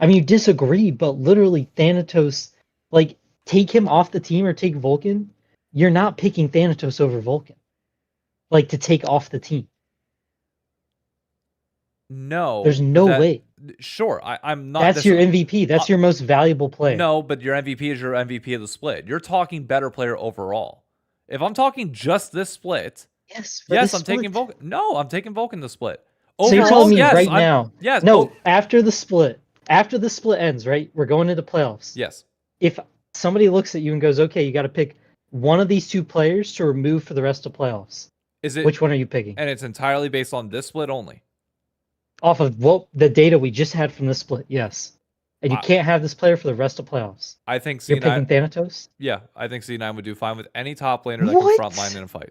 I mean, you disagree, but literally Thanatos, like, take him off the team or take Vulcan, you're not picking Thanatos over Vulcan. Like, to take off the team. No. There's no way. Sure, I'm not. That's your MVP. That's your most valuable player. No, but your MVP is your MVP of the split. You're talking better player overall. If I'm talking just this split, yes, I'm taking Vulcan. No, I'm taking Vulcan the split. Overall, so you're telling me yes, right now? Yes. No, after the split ends, right? We're going into playoffs. Yes. If somebody looks at you and goes, "Okay, you got to pick one of these two players to remove for the rest of playoffs," which one are you picking? And it's entirely based on this split only. Off of the data we just had from the split, yes. And you can't have this player for the rest of playoffs. I think C9. You're picking Thanatos? Yeah, I think C9 would do fine with any top laner that can frontline in a fight.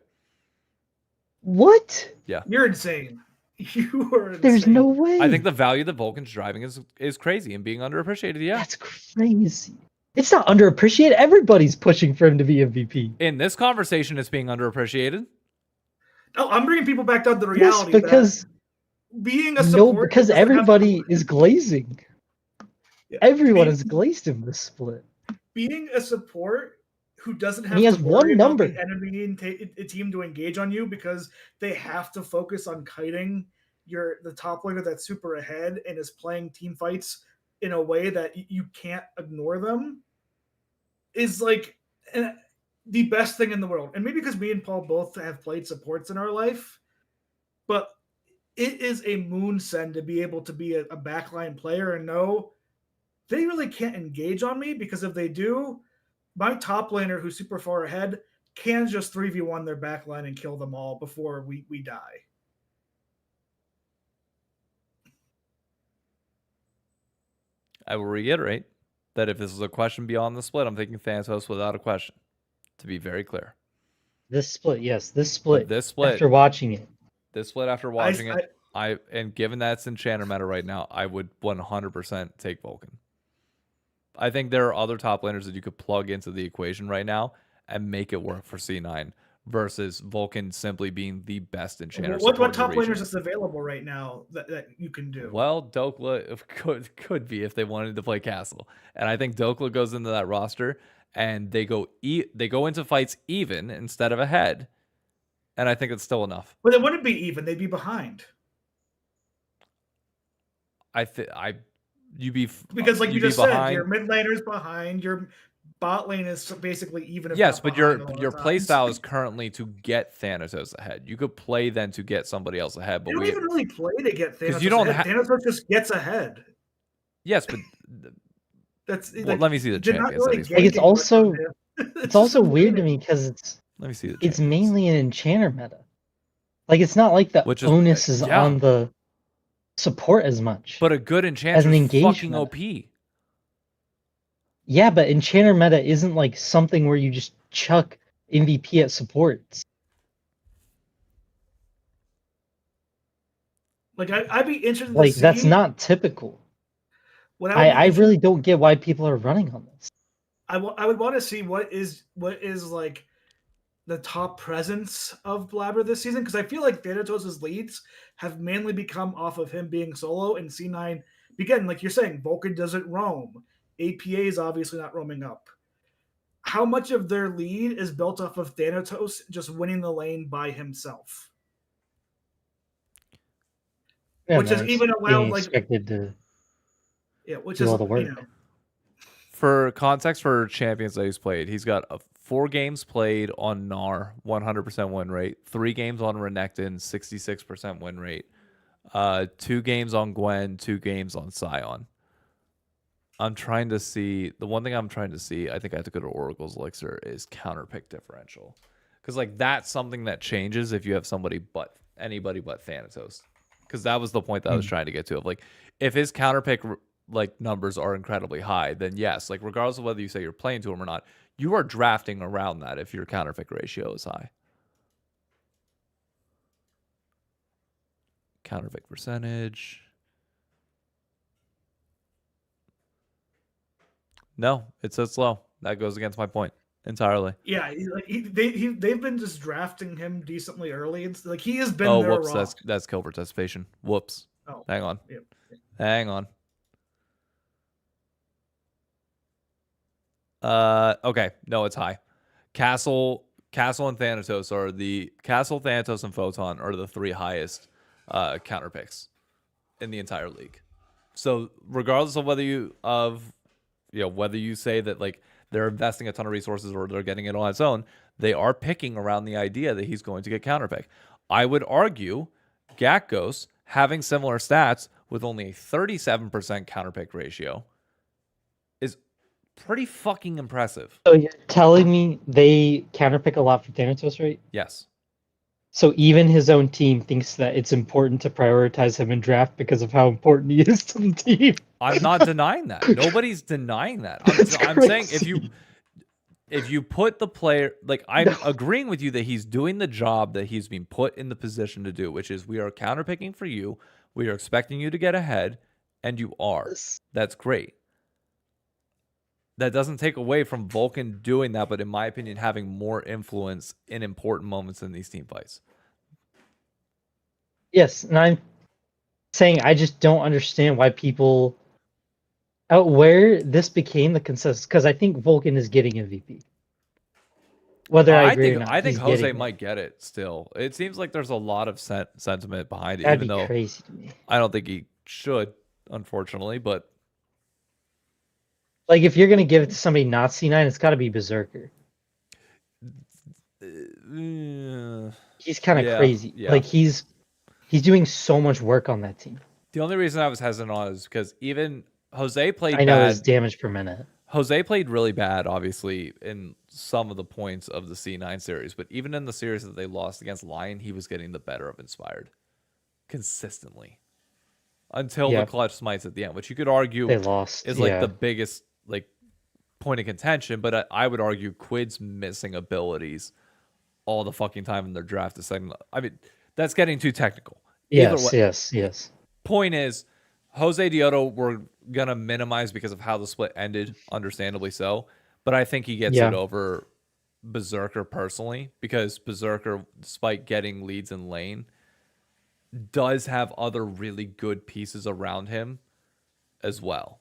What? Yeah. You're insane. You are insane. There's no way. I think the value that Vulcan's driving is crazy and being underappreciated, yeah. That's crazy. It's not underappreciated. Everybody's pushing for him to be MVP. In this conversation, it's being underappreciated. No, I'm bringing people back down to reality. Yes, because being a support, no, because everybody is glazing. Yeah. Everyone has glazed him this split. Being a support who doesn't have he has to worry one number. about the enemy team to engage on you because they have to focus on kiting the top laner that's super ahead and is playing team fights in a way that you can't ignore them is like the best thing in the world. And maybe because me and Paul both have played supports in our life, but it is a moon send to be able to be a backline player and know they really can't engage on me, because if they do, my top laner who's super far ahead can just 3v1 their backline and kill them all before we die. I will reiterate that if this is a question beyond the split, I'm taking Thanatos without a question. To be very clear. This split, yes. This split after watching it. This split after watching it, and given that it's Enchanter meta right now, I would 100% take Vulcan. I think there are other top laners that you could plug into the equation right now and make it work for C9 versus Vulcan simply being the best Enchanter. What top laners is available right now that you can do? Well, Dokla could be if they wanted to play Castle, and I think Dokla goes into that roster and they go into fights even instead of ahead, and I think it's still enough. But it wouldn't be even; they'd be behind. Because like you just said, your mid laner's behind, your bot lane is basically even. Yes, but your play style is currently to get Thanatos ahead. You could play then to get somebody else ahead, but you don't even really play to get Thanatos. You don't ahead. Thanatos just gets ahead. Yes, but well, let me see the champions. Really like it's also weird to me because let me see the it's mainly an Enchanter meta. Like it's not like the onus is on the support as much. But a good Enchanter is fucking OP. Yeah, but Enchanter meta isn't like something where you just chuck MVP at supports. Like I'd be interested. Like that's not typical. I really don't get why people are running on this. I would want to see what is like the top presence of Blabber this season, because I feel like Thanatos' leads have mainly become off of him being solo, and C9 again, like you're saying, Vulcan doesn't roam. APA is obviously not roaming up. How much of their lead is built off of Thanatos just winning the lane by himself? Yeah, Which no, is it's even being allowed, like, expected to which do is, all the work. For context for champions that he's played, he's got 4 games played on Gnar, 100% win rate. 3 games on Renekton, 66% win rate. 2 games on Gwen, 2 games on Sion. I'm trying to see, the one thing I'm trying to see, I think I have to go to Oracle's Elixir, is counter pick differential. Because like that's something that changes if you have anybody but Thanatos. Because that was the point that I was trying to get to. Of like, if his counter pick like numbers are incredibly high, then yes, like regardless of whether you say you're playing to him or not, you are drafting around that if your counter pick ratio is high. Counter pick percentage. No, it says slow. That goes against my point entirely. Yeah, they've been just drafting him decently early, and like he has been there whoops, wrong. that's kill participation. Whoops. Oh, hang on. Yep. Hang on. Okay, no, it's high. Castle and Thanatos are Castle, Thanatos, and Photon are the 3 highest counter picks in the entire league. So regardless of whether you say that like they're investing a ton of resources or they're getting it on its own, they are picking around the idea that he's going to get counterpick. I would argue Gakgos having similar stats with only a 37% counterpick ratio is pretty fucking impressive. So you're telling me they counterpick a lot for Thanatos, right? Yes. So even his own team thinks that it's important to prioritize him in draft because of how important he is to the team. I'm not denying that. Nobody's denying that. I'm saying if you put the player, like I'm agreeing with you that he's doing the job that he's been put in the position to do, which is we are counterpicking for you. We are expecting you to get ahead, and you are. That's great. That doesn't take away from Vulcan doing that, but in my opinion, having more influence in important moments in these team fights. Yes, and I'm saying I just don't understand why people where this became the consensus, because I think Vulcan is getting MVP. Whether I agree or not, I think Jose might get it still. It seems like there's a lot of sentiment behind it, That'd even be though crazy to me. I don't think he should, unfortunately, but like if you're gonna give it to somebody not C9, it's gotta be Berserker. He's kind of crazy. Yeah. Like he's doing so much work on that team. The only reason I was hesitant on it is because even Jose played I know bad. his damage per minute. Jose played really bad, obviously, in some of the points of the C9 series, but even in the series that they lost against Lion, he was getting the better of Inspired consistently until the clutch smites at the end, which you could argue they lost. is like the biggest like point of contention. But I would argue Quid's missing abilities all the fucking time in their draft is second. I mean, that's getting too technical. Yes. Point is, Jose Dioto we're gonna minimize because of how the split ended, understandably so. But I think he gets it over Berserker personally, because Berserker, despite getting leads in lane, does have other really good pieces around him as well.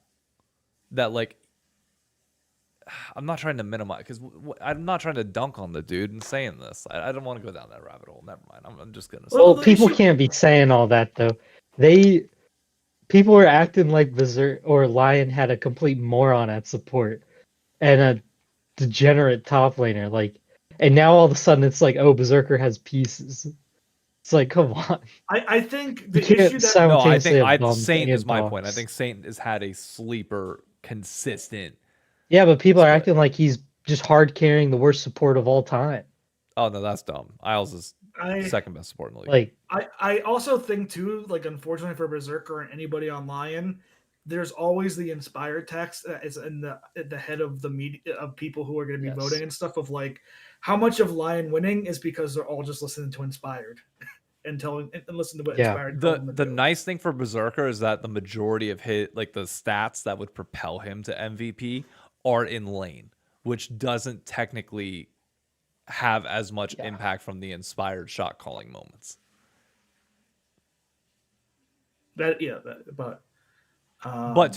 That like, I'm not trying to minimize, because I'm not trying to dunk on the dude and saying this. I don't want to go down that rabbit hole. Never mind. I'm just gonna. Well, people can't be saying all that though. People were acting like Berserk or Lion had a complete moron at support and a degenerate top laner. Like, and now all of a sudden it's like, oh, Berserker has pieces. It's like, come on. I think the issue that I think Saint is my point. I think Saint has had a sleeper consistent. Yeah, but people are acting like he's just hard carrying the worst support of all time. Oh no, that's dumb. Isles is second best support in the league. Like, I also think too, like unfortunately for Berserker and anybody on Lion, there's always the Inspired text that is at the head of the media of people who are going to be voting and stuff, of like how much of Lion winning is because they're all just listening to Inspired and listen to what Inspired. The nice thing for Berserker is that the majority of the stats that would propel him to MVP are in lane, which doesn't technically have as much impact from the Inspired shot calling moments. But to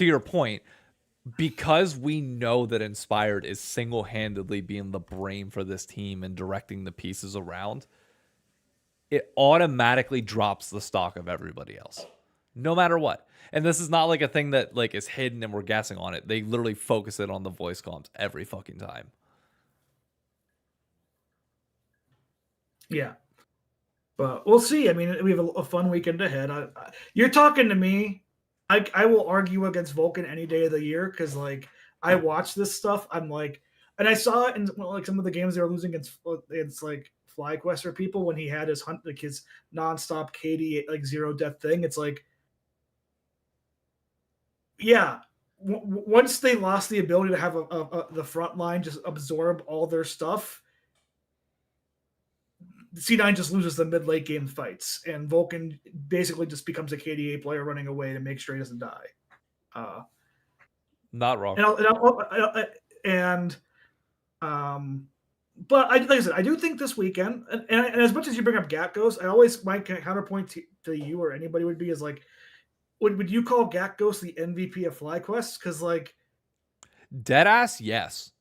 your point, because we know that Inspired is single-handedly being the brain for this team and directing the pieces around, it automatically drops the stock of everybody else, no matter what. And this is not like a thing that like is hidden and we're guessing on it. They literally focus it on the voice comms every fucking time. Yeah. But we'll see. I mean, we have a fun weekend ahead. You're talking to me. I will argue against Vulcan any day of the year because, like, I watch this stuff. I'm like, and I saw it in like some of the games they were losing against like FlyQuest or people when he had his hunt like his nonstop KD like zero death thing. It's like, yeah. Once they lost the ability to have the front line just absorb all their stuff, C9 just loses the mid-late game fights, and Vulcan basically just becomes a KDA player running away to make sure he doesn't die. Not wrong. But like I said, I do think this weekend, and as much as you bring up Gatghost, my counterpoint to you or anybody would be is like, would you call Gatghost the MVP of FlyQuest? Because like, deadass, yes.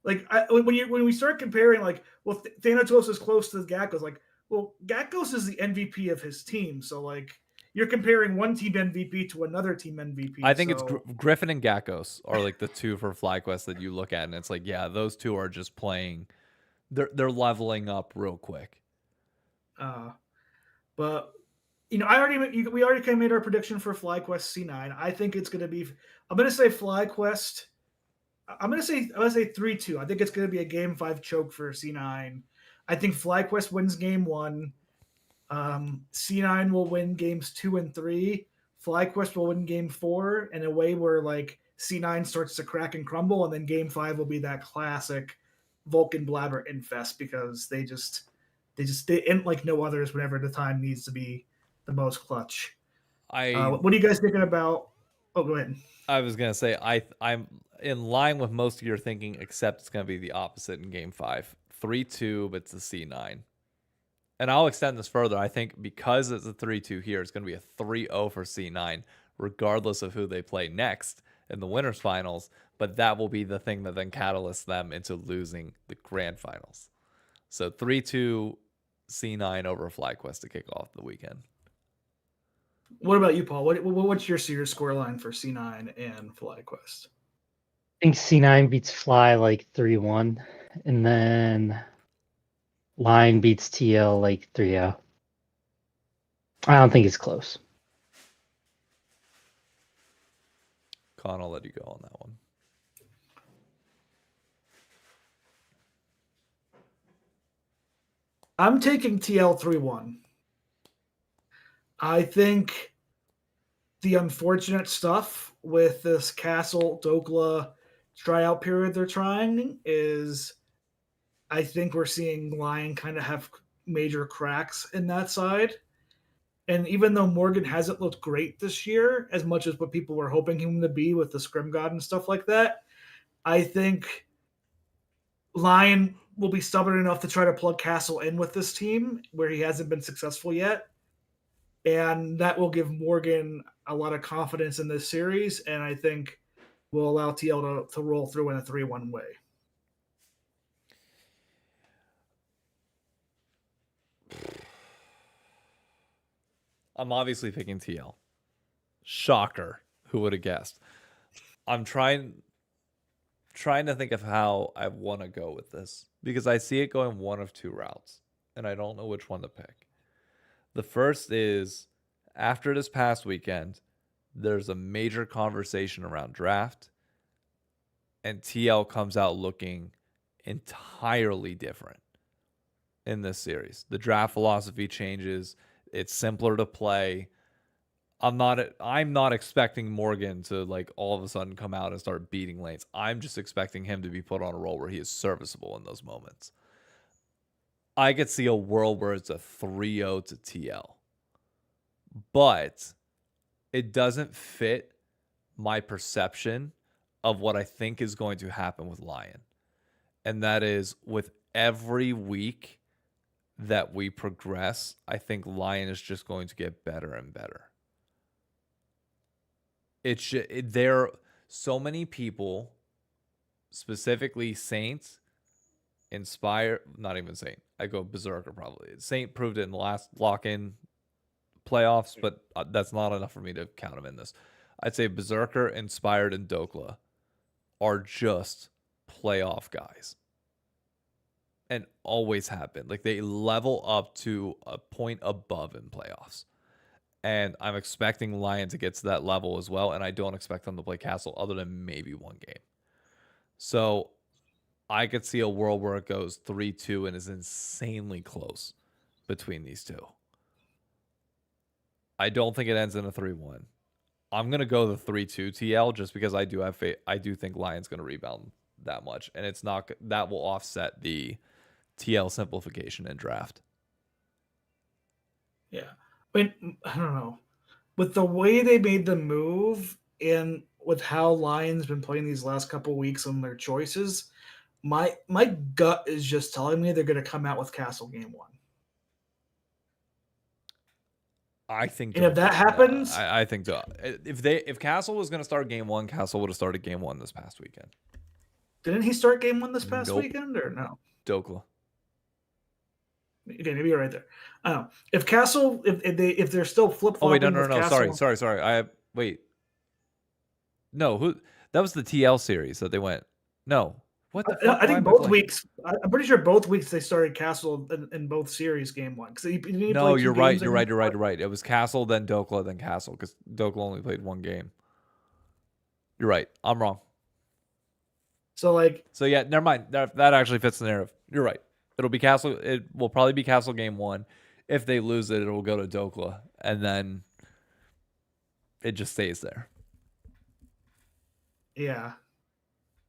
Like when we start comparing, like, well, Thanatos is close to Gatghost. Like, well, Gatghost is the MVP of his team, so like you're comparing one team MVP to another team MVP. I think it's Griffin and Gatghost are like the two for FlyQuest that you look at, and it's like, yeah, those two are just playing. They're leveling up real quick. But we already kind of made our prediction for FlyQuest C9. I think it's going to be. I'm going to say FlyQuest. I'm gonna say 3-2. I think it's gonna be a game 5 choke for C9. I think FlyQuest wins game 1. C9 will win games 2 and 3. FlyQuest will win game 4 in a way where like C9 starts to crack and crumble, and then game 5 will be that classic Vulcan Blabber infest because they end like no others whenever the time needs to be the most clutch. What are you guys thinking about? Oh, go ahead. I was gonna say I'm in line with most of your thinking, except it's gonna be the opposite in game 5. 3-2, but it's a C9. And I'll extend this further. I think because it's a 3-2 here, it's gonna be a 3-0 for C9, regardless of who they play next in the winners finals. But that will be the thing that then catalysts them into losing the grand finals. So 3-2 C9 over FlyQuest to kick off the weekend. What about you, Paul? What's your serious scoreline for C9 and FlyQuest? I think C9 beats Fly like 3-1, and then Line beats TL like 3-0. I don't think it's close. Con, I'll let you go on that one. I'm taking TL 3-1. I think the unfortunate stuff with this Castle Dokla tryout period they're trying is I think we're seeing Lion kind of have major cracks in that side. And even though Morgan hasn't looked great this year, as much as what people were hoping him to be with the Scrim God and stuff like that, I think Lion will be stubborn enough to try to plug Castle in with this team where he hasn't been successful yet. And that will give Morgan a lot of confidence in this series, and I think will allow TL to roll through in a 3-1 way. I'm obviously picking TL. Shocker. Who would have guessed? I'm trying to think of how I want to go with this because I see it going one of two routes, and I don't know which one to pick. The first is, after this past weekend, there's a major conversation around draft, and TL comes out looking entirely different in this series. The draft philosophy changes. It's simpler to play. I'm not expecting Morgan to like all of a sudden come out and start beating lanes. I'm just expecting him to be put on a role where he is serviceable in those moments. I could see a world where it's a 3-0 to TL. But it doesn't fit my perception of what I think is going to happen with Lion. And that is, with every week that we progress, I think Lion is just going to get better and better. So many people, specifically Saints, not even Saint. I go Berserker probably. Saint proved it in the last lock-in playoffs, but that's not enough for me to count him in this. I'd say Berserker, Inspired, and Dokla are just playoff guys. And always have been. Like, they level up to a point above in playoffs. And I'm expecting Lion to get to that level as well. And I don't expect them to play Castle other than maybe one game. So I could see a world where it goes 3-2 and is insanely close between these two. I don't think it ends in a 3-1. I'm going to go the 3-2 TL just because I do have faith. I do think Lion's going to rebound that much. And it's not that will offset the TL simplification in draft. Yeah. I mean, I don't know. With the way they made the move and with how Lions been playing these last couple weeks on their choices, my gut is just telling me they're going to come out with Castle game 1. I think, and if that happens, I think if Castle was going to start game 1, Castle would have started game 1 this past weekend. Didn't he start game 1 this past weekend or no? Dokla. Okay, maybe you're right there. I don't know. If Castle, if they're still flip flopping. Oh wait, no. Sorry. Wait. No, who? That was the TL series that they went. No. What the fuck? I think both weeks. I'm pretty sure both weeks they started Castle in both series game 1. No, you're right. You're right. It was Castle, then Dokla, then Castle, because Dokla only played one game. You're right. I'm wrong. So yeah, never mind. That actually fits the narrative. You're right. It'll be Castle. It will probably be Castle game 1. If they lose it, it'll go to Dokla, and then it just stays there. Yeah.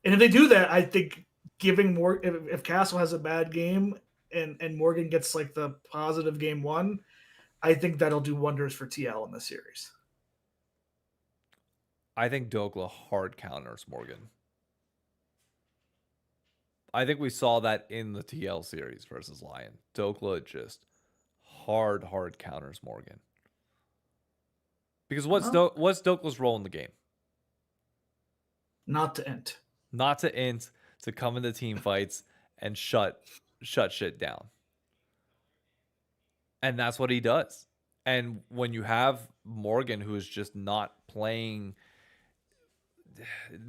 And if they do that, I think giving more if Castle has a bad game and Morgan gets like the positive game 1, I think that'll do wonders for TL in the series. I think Dokla hard counters Morgan. I think we saw that in the TL series versus Lion. Dokla just hard counters Morgan. Because what's Dokla's role in the game? Not to int. Not to int, to come into team fights and shut shit down. And that's what he does. And when you have Morgan, who is just not playing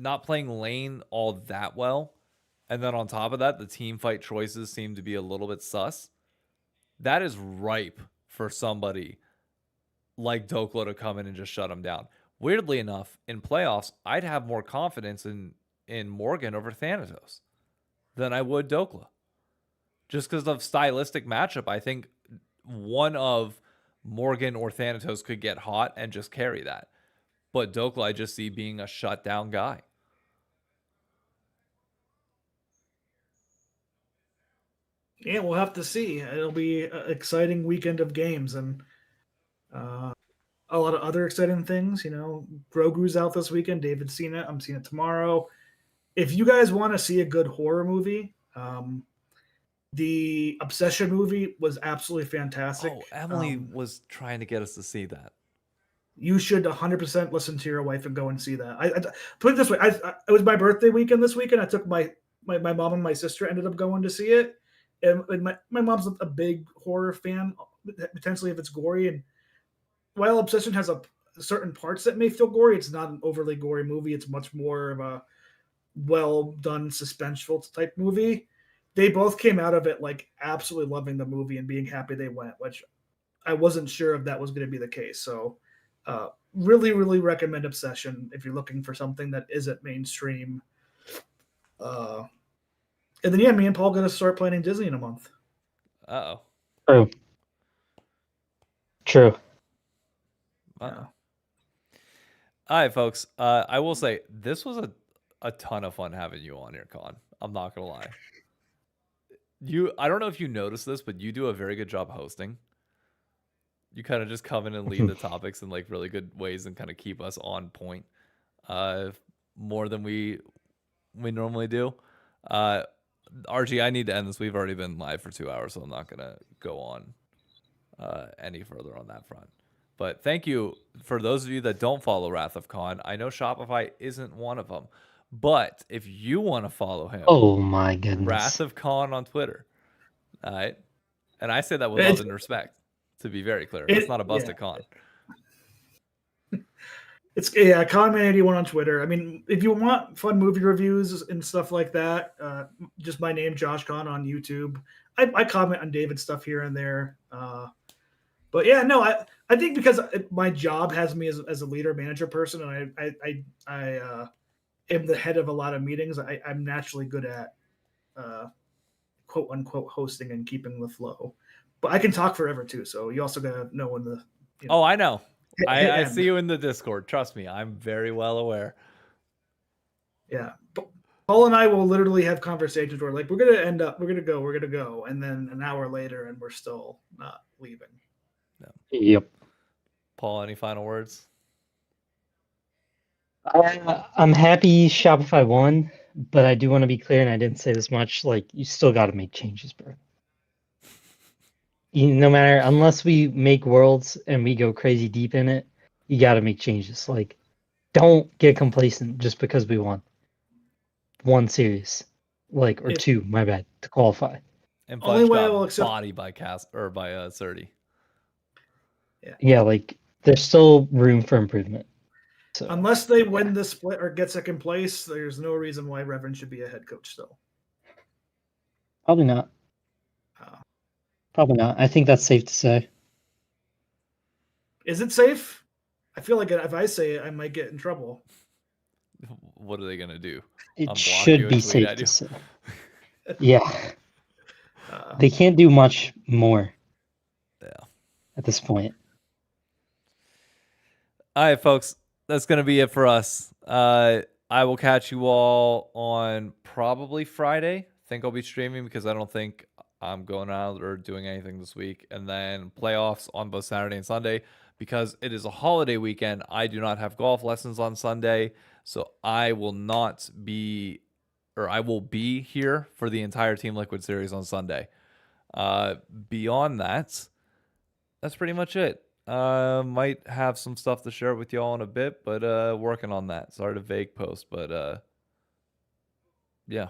lane all that well, and then on top of that, the team fight choices seem to be a little bit sus, that is ripe for somebody like Dokla to come in and just shut him down. Weirdly enough, in playoffs, I'd have more confidence in Morgan over Thanatos than I would Dokla. Just because of stylistic matchup, I think one of Morgan or Thanatos could get hot and just carry that. But Dokla, I just see being a shutdown guy. Yeah, we'll have to see. It'll be an exciting weekend of games and a lot of other exciting things. Grogu's out this weekend. David's seen it. I'm seeing it tomorrow. If you guys want to see a good horror movie, the Obsession movie was absolutely fantastic. Oh, Emily was trying to get us to see that. You should 100% listen to your wife and go and see that. I put it this way: it was my birthday weekend this weekend. I took my mom and my sister ended up going to see it. And my mom's a big horror fan, potentially if it's gory. And while Obsession has certain parts that may feel gory, it's not an overly gory movie. It's much more of a well-done suspenseful type movie. They both came out of it absolutely loving the movie and being happy they went, which I wasn't sure if that was going to be the case. So really, really recommend Obsession if you're looking for something that isn't mainstream. And then, me and Paul going to start planning Disney in a month. Uh-oh. True. Uh-oh. All right, folks. I will say, this was a ton of fun having you on here, Con. I'm not going to lie. I don't know if you noticed this, but you do a very good job hosting. You kind of just come in and lead the topics in really good ways and kind of keep us on point more than we normally do. RG, I need to end this. We've already been live for 2 hours, so I'm not going to go on any further on that front. But thank you for those of you that don't follow Wrath of Khan. I know Shopify isn't one of them. But if you want to follow him, Oh my goodness. Wrath of Khan on Twitter. All right. And I say that with love and respect, to be very clear. It's not a busted Khan. It's Conman81 on Twitter. I mean, if you want fun movie reviews and stuff like that, just my name, Josh Khan on YouTube. I comment on David's stuff here and there. But yeah, no, I think because my job has me as a leader manager person, and I am the head of a lot of meetings. I'm naturally good at quote unquote hosting and keeping the flow. But I can talk forever too. So you also gotta know when the. Oh, I know. I see you in the Discord. Trust me, I'm very well aware. Yeah. Paul and I will literally have conversations where we're gonna go, and then an hour later and we're still not leaving. No. Yep. Paul, any final words? I'm happy Shopify won, but I do want to be clear, and I didn't say this much, you still got to make changes, bro. No matter, unless we make worlds and we go crazy deep in it, you got to make changes. Don't get complacent just because we won one series, or two, my bad, to qualify. And Fudge got body by Surdy. Yeah, there's still room for improvement. So, unless they win the split or get second place, there's no reason why Revan should be a head coach still. Probably not. Probably not. I think that's safe to say. Is it safe? I feel like if I say it, I might get in trouble. What are they going to do? It should be safe to say. Yeah. They can't do much more. Yeah. At this point. All right, folks. That's going to be it for us. I will catch you all on probably Friday. I think I'll be streaming because I don't think I'm going out or doing anything this week. And then playoffs on both Saturday and Sunday. Because it is a holiday weekend, I do not have golf lessons on Sunday. So I will be here for the entire Team Liquid series on Sunday. Beyond that, that's pretty much it. Might have some stuff to share with y'all in a bit, but working on that. Sorry to vague post, but yeah.